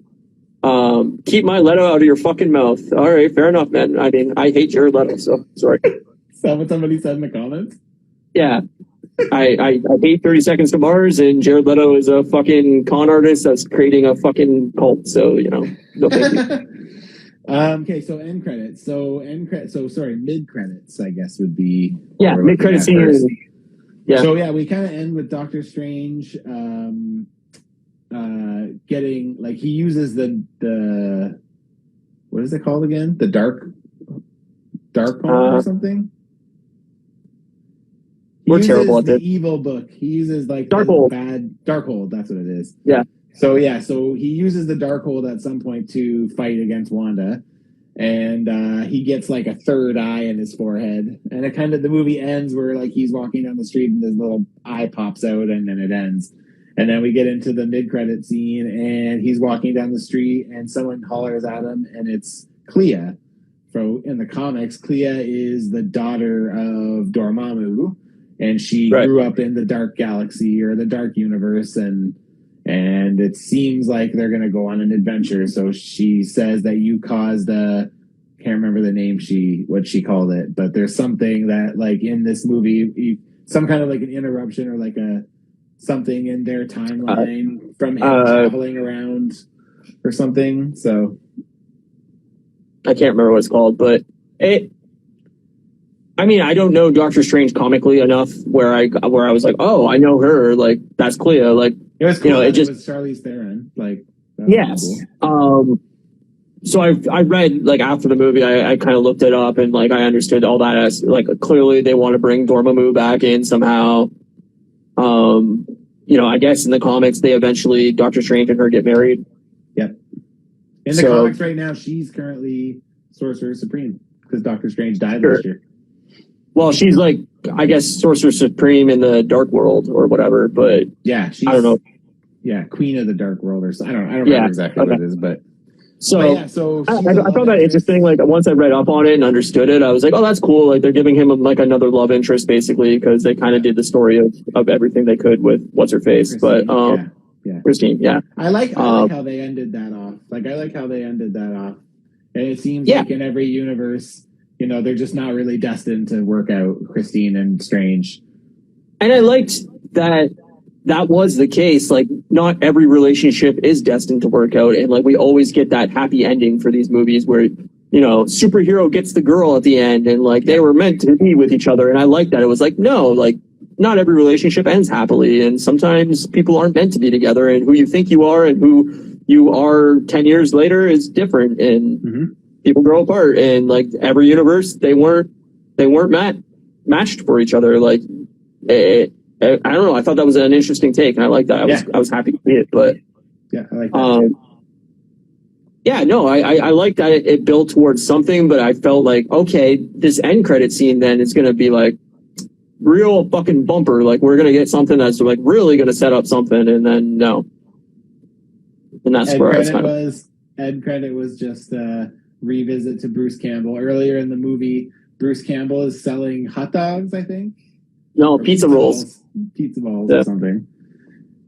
keep my Leto out of your fucking mouth. All right, fair enough, man. I mean, I hate Jared Leto, so sorry. Is that what somebody said in the comments? Yeah. I hate 30 Seconds to Mars, and Jared Leto is a fucking con artist that's creating a fucking cult. So, no thank you. Okay, so end credits. Sorry, mid credits, I guess would be. Yeah, mid credit scene. Yeah. So yeah, we kind of end with Doctor Strange getting, like, he uses the what is it called again? The dark hole or something. We're terrible at the this. evil book. He uses like Darkhold. bad Darkhold. That's what it is. Yeah. So he uses the Darkhold at some point to fight against Wanda, and he gets like a third eye in his forehead. And it the movie ends where like he's walking down the street and this little eye pops out, and then it ends. And then we get into the mid-credit scene, and he's walking down the street, and someone hollers at him, and it's Clea. So in the comics, Clea is the daughter of Dormammu, and she grew up in the Dark Galaxy or the Dark Universe, and it seems like they're going to go on an adventure. So she says that you caused can't remember the name what she called it, but there's something that, like, in this movie, some kind of like an interruption or like something in their timeline from him traveling around or something. So I can't remember what it's called, but I don't know Doctor Strange comically enough where I was like, oh, I know her, like, that's Clea. Like, it was cool. It was Charlize Theron. Like, yes. Cool. So I read, like, after the movie, I kind of looked it up, and like I understood all that as, like, clearly they want to bring Dormammu back in somehow. I guess in the comics they eventually, Doctor Strange and her get married. Yep. In the comics right now, she's currently Sorcerer Supreme because Doctor Strange died last year. Well, she's like, I guess, Sorcerer Supreme in the Dark World or whatever, but yeah, I don't know. Yeah, Queen of the Dark World or something. I don't remember exactly what it is, but I found that interesting. Like, once I read up on it and understood it, I was like, oh, that's cool. Like, they're giving him like another love interest basically, because they kind of did the story of everything they could with what's her face. Christine, but Christine, yeah. I like how they ended that off. And it seems like in every universe, they're just not really destined to work out, Christine and Strange. And I liked that was the case. Like, not every relationship is destined to work out, and like we always get that happy ending for these movies where superhero gets the girl at the end, and like they were meant to be with each other. And I like that. It was like, no, like, not every relationship ends happily, and sometimes people aren't meant to be together, and who you think you are and who you are 10 years later is different, and people grow apart. And like every universe, they weren't matched for each other. Like, I don't know. I thought that was an interesting take, and I like that. I was happy to see it, but yeah, I like that. I like that it built towards something, but I felt like, okay, this end credit scene then is going to be like real fucking bumper. Like, we're going to get something that's like really going to set up something, and then no, and that's where I was kind of. End credit was just a revisit to Bruce Campbell. Earlier in the movie, Bruce Campbell is selling hot dogs, I think. No, pizza rolls. Pizza balls or something.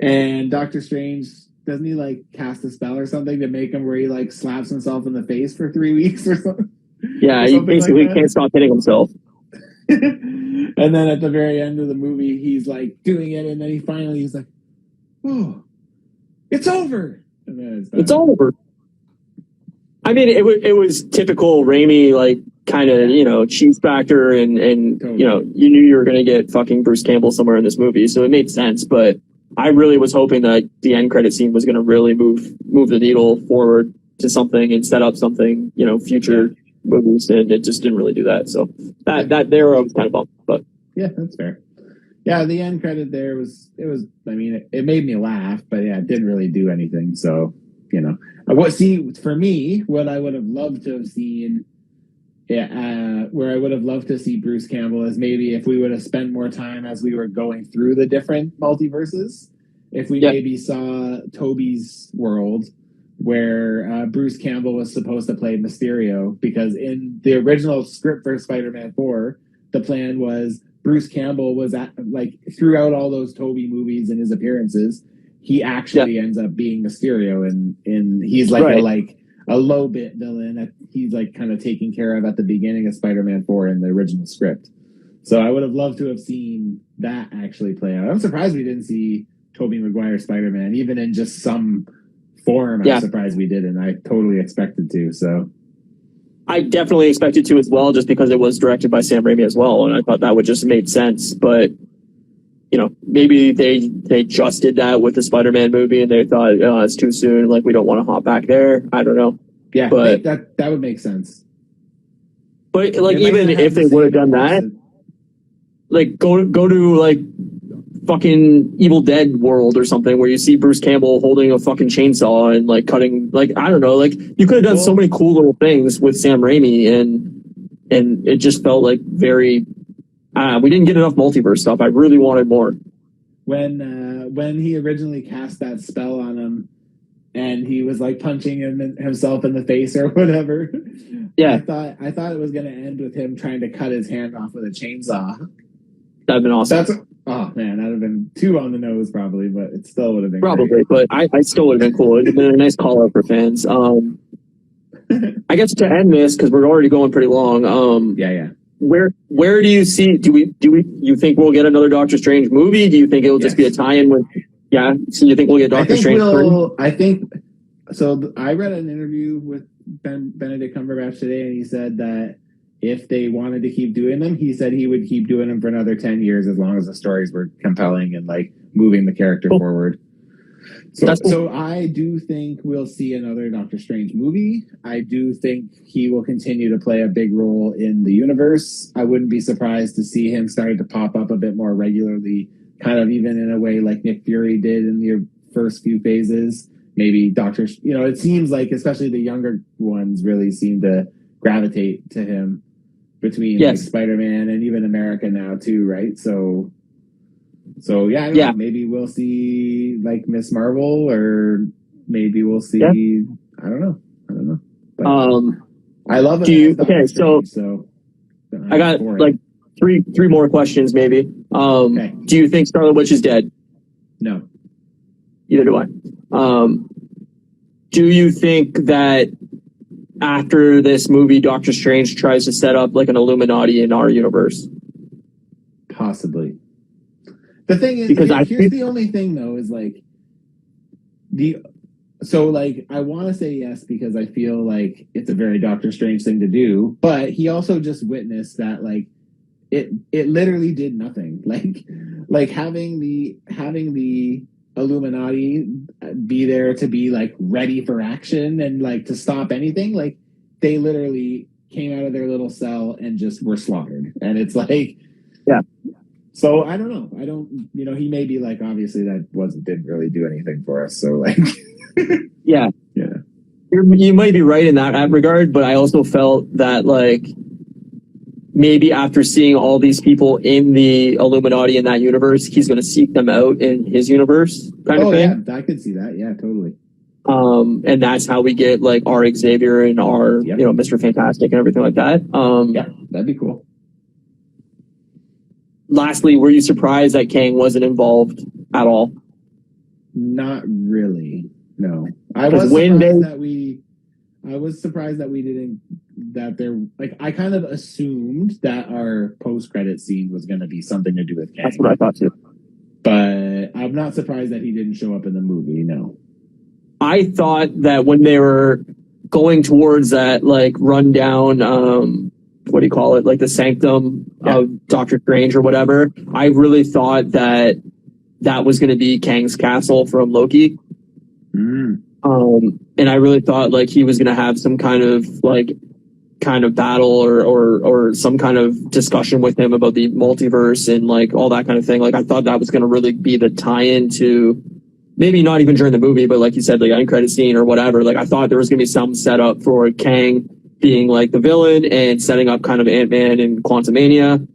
And Doctor Strange, doesn't he like cast a spell or something to make him where he like slaps himself in the face for 3 weeks or something? Yeah, he basically can't stop hitting himself. And then at the very end of the movie, he's like doing it, and then he's like, oh, it's over. And then it's over. I mean, it was typical Raimi, like, kind of, cheese factor, and totally. You knew you were going to get fucking Bruce Campbell somewhere in this movie, so it made sense. But I really was hoping that the end credit scene was going to really move the needle forward to something and set up something, future movies, and it just didn't really do that. So that there I was kind of bummed, but yeah, that's fair. Yeah, the end credit there it made me laugh, but yeah, it didn't really do anything. So, for me, what I would have loved to have seen, where I would have loved to see Bruce Campbell is maybe if we would have spent more time as we were going through the different multiverses. If we maybe saw Toby's world, where Bruce Campbell was supposed to play Mysterio, because in the original script for Spider-Man 4, the plan was Bruce Campbell was throughout all those Toby movies and his appearances, he actually ends up being Mysterio, and he's like a low bit villain that he's like kind of taken care of at the beginning of Spider-Man 4 in the original script. So I would have loved to have seen that actually play out. I'm surprised we didn't see Tobey Maguire Spider-Man, even in just some form. I'm surprised we didn't. I totally expected to. So I definitely expected to as well, just because it was directed by Sam Raimi as well, and I thought that would just make sense. But maybe they just did that with the Spider-Man movie, and they thought, oh, it's too soon. Like, we don't want to hop back there. I don't know. Yeah, but that would make sense. But like, even if they would have done that, like go to like fucking Evil Dead world or something, where you see Bruce Campbell holding a fucking chainsaw and like cutting, like, I don't know, like you could have done so many cool little things with Sam Raimi, and it just felt like very. We didn't get enough multiverse stuff. I really wanted more. When he originally cast that spell on him, and he was like punching himself in the face or whatever. Yeah, I thought it was going to end with him trying to cut his hand off with a chainsaw. That'd been awesome. Oh man, that'd have been too on the nose probably, but it still would have been probably. Great. But I still would have been cool. It'd have been a nice call out for fans. I guess to end this, because we're already going pretty long. Yeah. Where do you see? You think we'll get another Doctor Strange movie? Do you think it'll just be a tie-in with? Yeah. So you think we'll get Doctor Strange? I think so. I read an interview with Benedict Cumberbatch today, and he said that if they wanted to keep doing them, he said he would keep doing them for another 10 years as long as the stories were compelling and like moving the character forward. So I do think we'll see another Doctor Strange movie. I do think he will continue to play a big role in the universe. I wouldn't be surprised to see him starting to pop up a bit more regularly, kind of even in a way like Nick Fury did in the first few phases. Maybe it seems like especially the younger ones really seem to gravitate to him between like Spider-Man and even America now too, right? So yeah, I don't know. Maybe we'll see like Miss Marvel, or maybe we'll see. I don't know. But I love it. Okay, so I got like three more questions, maybe. Okay. Do you think Scarlet Witch is dead? No. Either do I. Do you think that after this movie, Doctor Strange tries to set up like an Illuminati in our universe? Possibly. The thing is, here's the only thing though, is like I want to say yes because I feel like it's a very Doctor Strange thing to do, but he also just witnessed that like it literally did nothing. Like having the Illuminati be there to be like ready for action and like to stop anything, like they literally came out of their little cell and just were slaughtered. And it's like, yeah. So I don't know. He may be like, obviously that didn't really do anything for us. So like, yeah. You might be right in that regard, but I also felt that like maybe after seeing all these people in the Illuminati in that universe, he's going to seek them out in his universe kind of thing. Yeah, I could see that. Yeah, totally. And that's how we get like our Xavier and our, Mr. Fantastic and everything like that. Yeah, that'd be cool. Lastly, were you surprised that Kang wasn't involved at all? Not really. No. I was surprised that we didn't, that there, like, I kind of assumed that our post-credit scene was going to be something to do with Kang. That's what I thought too. But I'm not surprised that he didn't show up in the movie, no. I thought that when they were going towards that, like, rundown, what do you call it? Like the sanctum of Doctor Strange or whatever. I really thought that was going to be Kang's castle from Loki. Mm. And I really thought like he was going to have some kind of battle or some kind of discussion with him about the multiverse and like all that kind of thing. Like I thought that was going to really be the tie-in to maybe not even during the movie, but like you said, like end credit scene or whatever. Like I thought there was going to be some setup for Kang being like the villain and setting up kind of Ant-Man and Quantumania.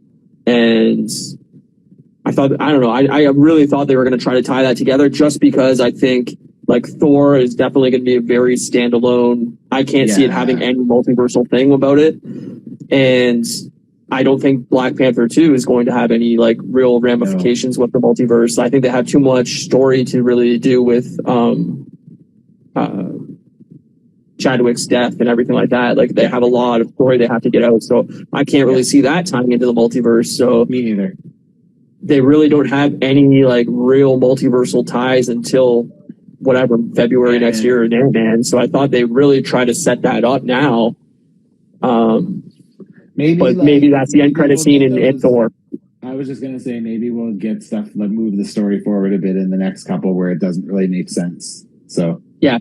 And I really thought they were going to try to tie that together just because I think like Thor is definitely going to be a very standalone. I can't see it having any multiversal thing about it. And I don't think Black Panther 2 is going to have any like real ramifications with the multiverse. I think they have too much story to really do with Chadwick's death and everything like that. Like they have a lot of story they have to get out. So I can't really see that tying into the multiverse. So Me neither. they really don't have any like real multiversal ties until whatever February next year or man. So I thought they really try to set that up now. Maybe that's the end credit scene in Thor. I was just gonna say maybe we'll get stuff like move the story forward a bit in the next couple where it doesn't really make sense. So yeah.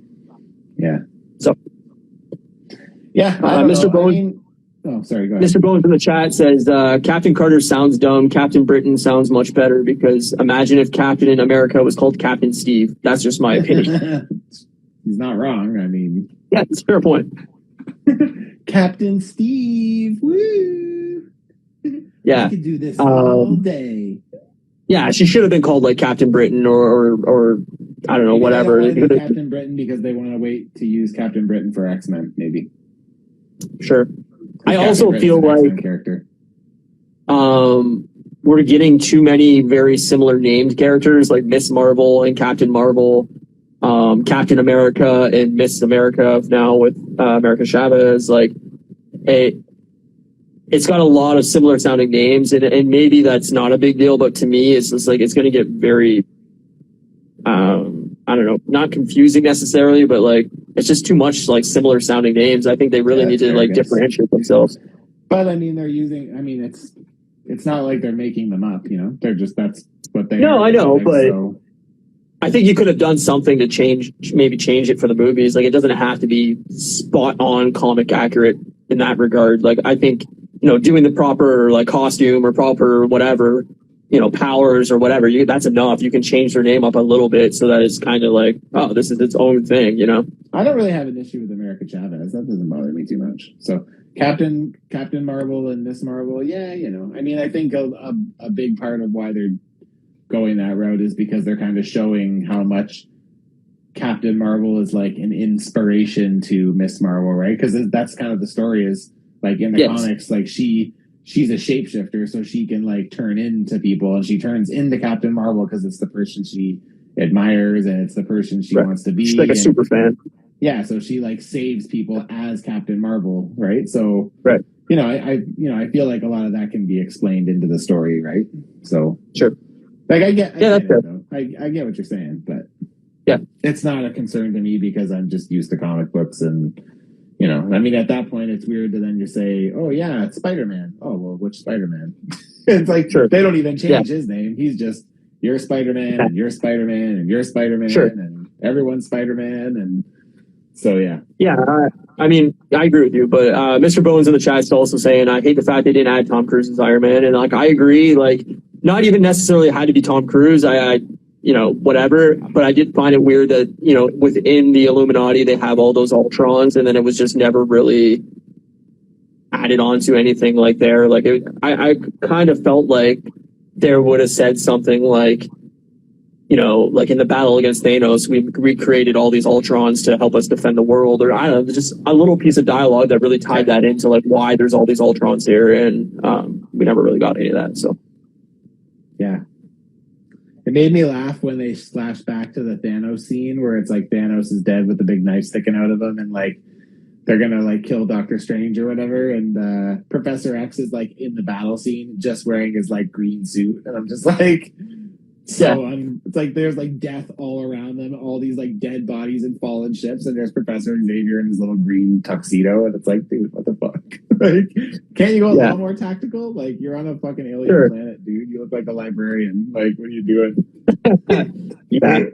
So Mr. Bowen. Sorry, go ahead. Mr. Bowen from the chat says Captain Carter sounds dumb. Captain Britain sounds much better because imagine if Captain in America was called Captain Steve. That's just my opinion. He's not wrong. I mean, yeah, it's a fair point. Captain Steve. Woo! Yeah, we could do this all day. Yeah, she should have been called like Captain Britain or I don't know, maybe whatever. They don't want to do Captain Britain because they want to wait to use Captain Britain for X-Men. Maybe. Sure. I also feel like character. We're getting too many very similar named characters like Miss Marvel and Captain Marvel, Captain America and Miss America now with America Chavez. Like it's got a lot of similar sounding names and maybe that's not a big deal, but to me it's just like it's going to get very I don't know, not confusing necessarily, but like it's just too much like similar sounding names. I think they really need to like differentiate themselves. But I mean, it's not like they're making them up, you know. They're just that's what they. No, I know, but I think you could have done something to change it for the movies. Like it doesn't have to be spot on comic accurate in that regard. Like I think doing the proper like costume or proper whatever. Powers or whatever, that's enough. You can change their name up a little bit so that it's kind of like, oh, this is its own thing, I don't really have an issue with America Chavez. That doesn't bother me too much. So Captain Marvel and Miss Marvel, yeah, I mean, I think a big part of why they're going that route is because they're kind of showing how much Captain Marvel is like an inspiration to Miss Marvel, right? Because that's kind of the story is like in the comics, like she's a shapeshifter, so she can like turn into people, and she turns into Captain Marvel because it's the person she admires and it's the person she wants to be. She's like a super fan. Yeah, so she like saves people as Captain Marvel, right? So, right. I feel like a lot of that can be explained into the story, right? So, sure. Like I get that's it, though. I get what you're saying, but yeah, it's not a concern to me because I'm just used to comic books and. I mean, at that point, it's weird to then just say, oh, yeah, it's Spider-Man. Oh, well, which Spider-Man? It's like, they don't even change his name. He's just, you're Spider-Man, and you're Spider-Man, and you're Spider-Man, and everyone's Spider-Man, and so, yeah. Yeah, I mean, I agree with you, but Mr. Bones in the chat is also saying, I hate the fact they didn't add Tom Cruise as Iron Man, and, like, I agree, like, not even necessarily had to be Tom Cruise. I whatever. But I did find it weird that, within the Illuminati, they have all those Ultrons, and then it was just never really added on to anything like there. Like, I kind of felt like there would have said something like, like in the battle against Thanos, we created all these Ultrons to help us defend the world, or I don't know, just a little piece of dialogue that really tied that into like why there's all these Ultrons here, and we never really got any of that. So, yeah. It made me laugh when they flash back to the Thanos scene where it's like Thanos is dead with the big knife sticking out of him and like they're gonna like kill Doctor Strange or whatever, and Professor X is like in the battle scene just wearing his like green suit, and I'm just like it's like there's like death all around them, all these like dead bodies and fallen ships, and there's Professor Xavier in his little green tuxedo, and it's like, dude, what the fuck? Like, can't you go a little more tactical? Like, you're on a fucking alien planet, dude. You look like a librarian. Like, what are you doing? Yeah.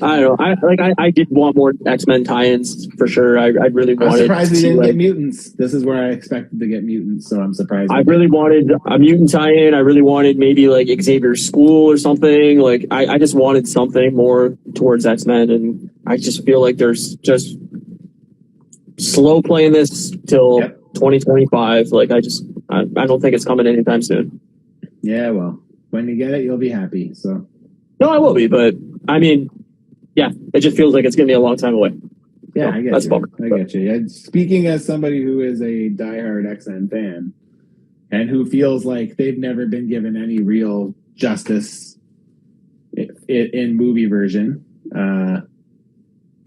I don't know. I did want more X-Men tie-ins for sure. I really wanted. I'm surprised we to didn't get mutants. This is where I expected to get mutants, so I'm surprised. I really wanted a mutant tie-in. I really wanted maybe like Xavier's school or something. Like I just wanted something more towards X-Men, and I just feel like there's just slow playing this till 2025. Like I don't think it's coming anytime soon. Yeah, well, when you get it, you'll be happy. So. No, I will be, but I mean, yeah, it just feels like it's going to be a long time away. Yeah, so, I get that's you. bummer. I get you. And speaking as somebody who is a diehard X-Men fan and who feels like they've never been given any real justice in movie version,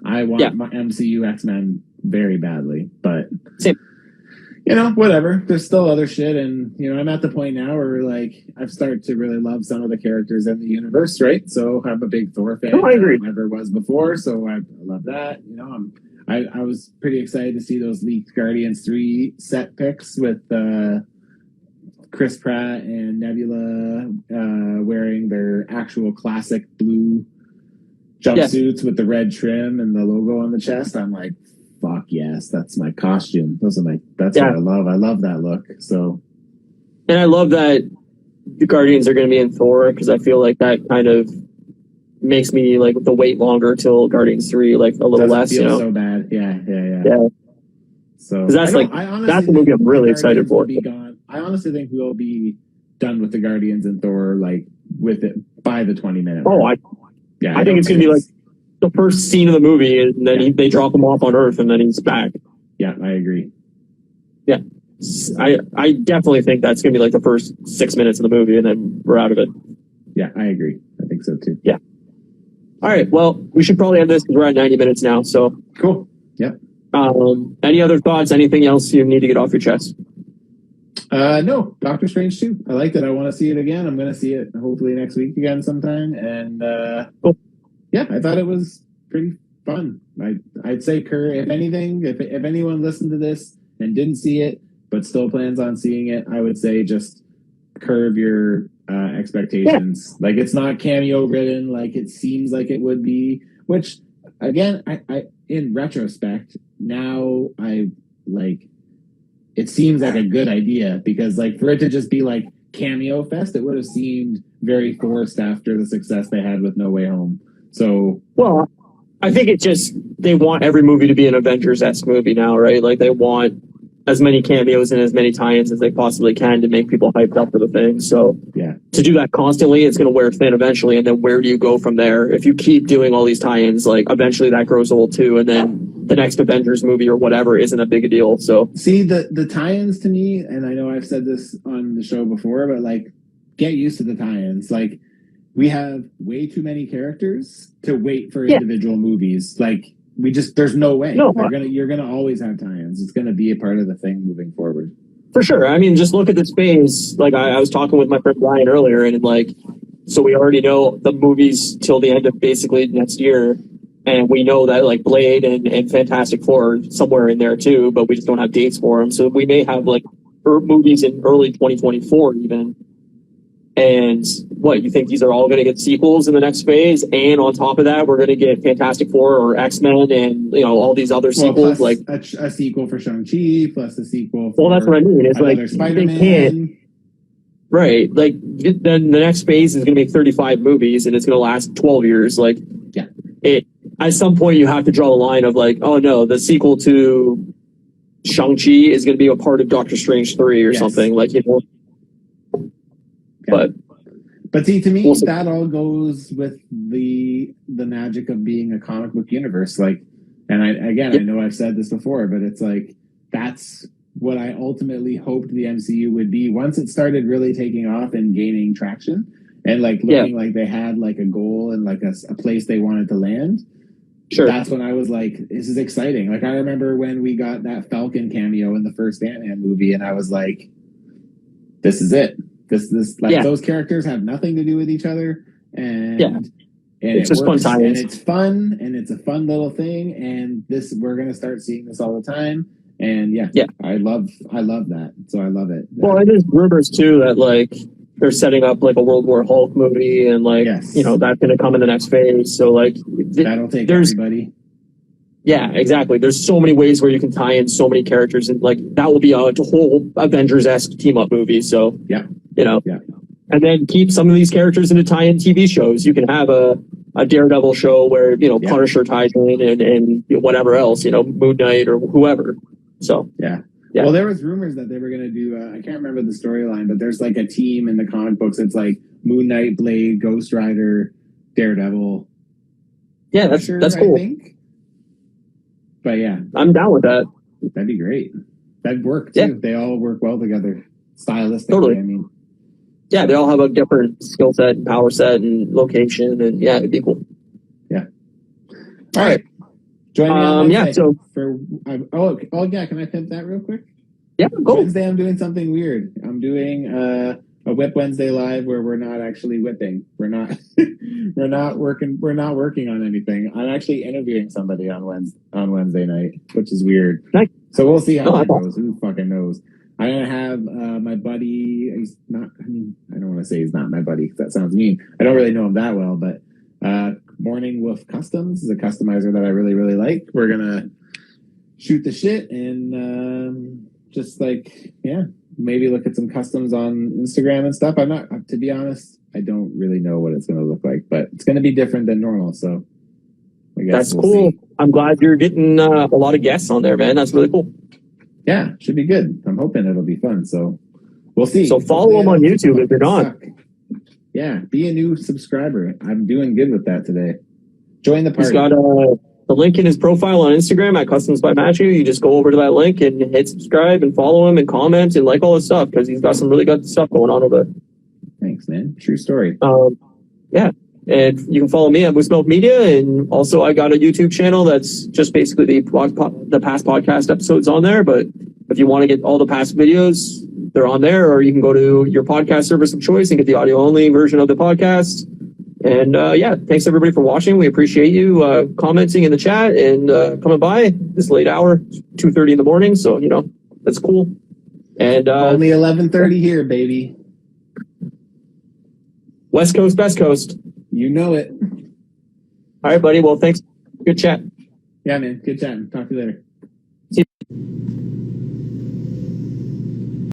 I I want my MCU X-Men very badly, but Same. Whatever. There's still other shit, and I'm at the point now where like I've started to really love some of the characters in the universe, right? So I'm a big Thor fan. I agree. Never was before, so I love that. I was pretty excited to see those leaked Guardians 3 set pics with Chris Pratt and Nebula wearing their actual classic blue jumpsuits with the red trim and the logo on the chest. I'm like, fuck yes, that's my costume. That's what I love. I love that look. So, and I love that the Guardians are going to be in Thor, because I feel like that kind of makes me like the wait longer till Guardians 3 like a little less. Feel so bad. Yeah. So that's that's the movie I'm really excited for. I honestly think we'll be done with the Guardians and Thor like with it by the 20-minute. Oh, I think it's going to be like the first scene of the movie, and then they drop him off on Earth, and then he's back. Yeah, I agree. Yeah, I definitely think that's going to be like the first 6 minutes of the movie, and then we're out of it. Yeah, I agree. I think so too. Yeah. All right. Well, we should probably end this because we're at 90 minutes now. So cool. Yeah. Any other thoughts? Anything else you need to get off your chest? No, Doctor Strange 2. I liked it. I want to see it again. I'm going to see it hopefully next week again sometime. And cool. Yeah, I thought it was pretty fun. I'd say, Kerr, if anything, if anyone listened to this and didn't see it but still plans on seeing it, I would say just curb your expectations. Yeah. Like, it's not cameo ridden like it seems like it would be. Which, again, I in retrospect, now I like. It seems like a good idea, because like for it to just be like cameo fest, it would have seemed very forced after the success they had with No Way Home. So, well, I think it just, they want every movie to be an Avengers-esque movie now, right? Like they want as many cameos and as many tie-ins as they possibly can to make people hyped up for the thing. So yeah, to do that constantly, it's going to wear thin eventually. And then where do you go from there? If you keep doing all these tie-ins, like eventually that grows old too. And then the next Avengers movie or whatever isn't a big deal. So see, the tie-ins to me, and I know I've said this on the show before, but like get used to the tie-ins. Like we have way too many characters to wait for individual movies. Like there's no way. No, you're gonna always have tie-ins. It's gonna be a part of the thing moving forward. For sure. I mean, just look at the space. Like I was talking with my friend Ryan earlier, and like, so we already know the movies till the end of basically next year. And we know that like Blade and Fantastic Four are somewhere in there too, but we just don't have dates for them. So we may have like movies in early 2024 even. And what, you think these are all going to get sequels in the next phase? And on top of that, we're going to get Fantastic Four or X-Men and, all these other sequels. Like a sequel for Shang-Chi, plus a sequel for that's what I mean. It's like, Spider-Man. They can't. Right. Like, then the next phase is going to make 35 movies and it's going to last 12 years. Like, yeah. At some point, you have to draw the line of like, oh no, the sequel to Shang-Chi is going to be a part of Doctor Strange 3 or something. Like, Yeah. But see, to me, that all goes with the magic of being a comic book universe. Like, and I know I've said this before, but it's like, that's what I ultimately hoped the MCU would be once it started really taking off and gaining traction and like looking like they had like a goal and like a place they wanted to land. Sure. That's when I was like, this is exciting. Like, I remember when we got that Falcon cameo in the first Ant-Man movie, and I was like, this is it. Those characters have nothing to do with each other, and it's just fun times. And it's fun, and it's a fun little thing, and we're gonna start seeing this all the time, and I love that, so I love it. Well, and there's rumors too that like they're setting up like a World War Hulk movie, and like that's gonna come in the next phase. So like that'll take everybody. Yeah, exactly. There's so many ways where you can tie in so many characters, and like that will be a whole Avengers-esque team-up movie. So and then keep some of these characters into tie-in TV shows. You can have a Daredevil show where Punisher ties in and whatever else, Moon Knight or whoever. So yeah. Well, there was rumors that they were going to do. I can't remember the storyline, but there's like a team in the comic books. It's like Moon Knight, Blade, Ghost Rider, Daredevil. Yeah, that's cool. I think. But yeah, I'm down with that. That'd be great. That'd work too. Yeah. They all work well together, stylistically. Totally. I mean, yeah, they all have a different skill set and power set and location, and it'd be cool. Yeah. All right. Join me on Wednesday yeah, so for yeah. Can I pimp that real quick? yeah, go. Wednesday, I'm doing something weird. I'm doing a Whip Wednesday live where we're not actually whipping. We're not we're not working. We're not working on anything. I'm actually interviewing somebody on Wednesday night, which is weird. Nice. So we'll see how that awesome. goes. Who fucking knows? I'm gonna have my buddy. He's not. I mean, I don't want to say he's not my buddy. That sounds mean. I don't really know him that well, but Morning Wolf Customs is a customizer that I really, really like. We're gonna shoot the shit and just like, yeah, maybe look at some customs on Instagram and stuff. I'm not, to be honest, I don't really know what it's gonna look like, but it's gonna be different than normal. So I guess That's we'll cool. see. I'm glad you're getting a lot of guests on there, man. That's really cool. Yeah, should be good. I'm hoping it'll be fun. So we'll see. So follow him on YouTube if you're not. Suck. Yeah, be a new subscriber. I'm doing good with that today. Join the party. He's got the link in his profile on Instagram at Customs by Matthew. You just go over to that link and hit subscribe and follow him and comment and like all his stuff because he's got some really good stuff going on over there. Thanks, man. True story. Yeah. And you can follow me at Moose Milk Media. And also I got a YouTube channel that's just basically the past podcast episodes on there. But if you want to get all the past videos, they're on there, or you can go to your podcast service of choice and get the audio only version of the podcast. And yeah, thanks everybody for watching. We appreciate you commenting in the chat and coming by this late hour, 2:30 in the morning. So, you know, that's cool. And only 11:30 here, baby. West Coast, Best Coast. You know it. All right, buddy. Well, thanks. Good chat. Yeah, man. Good chatting. Talk to you later.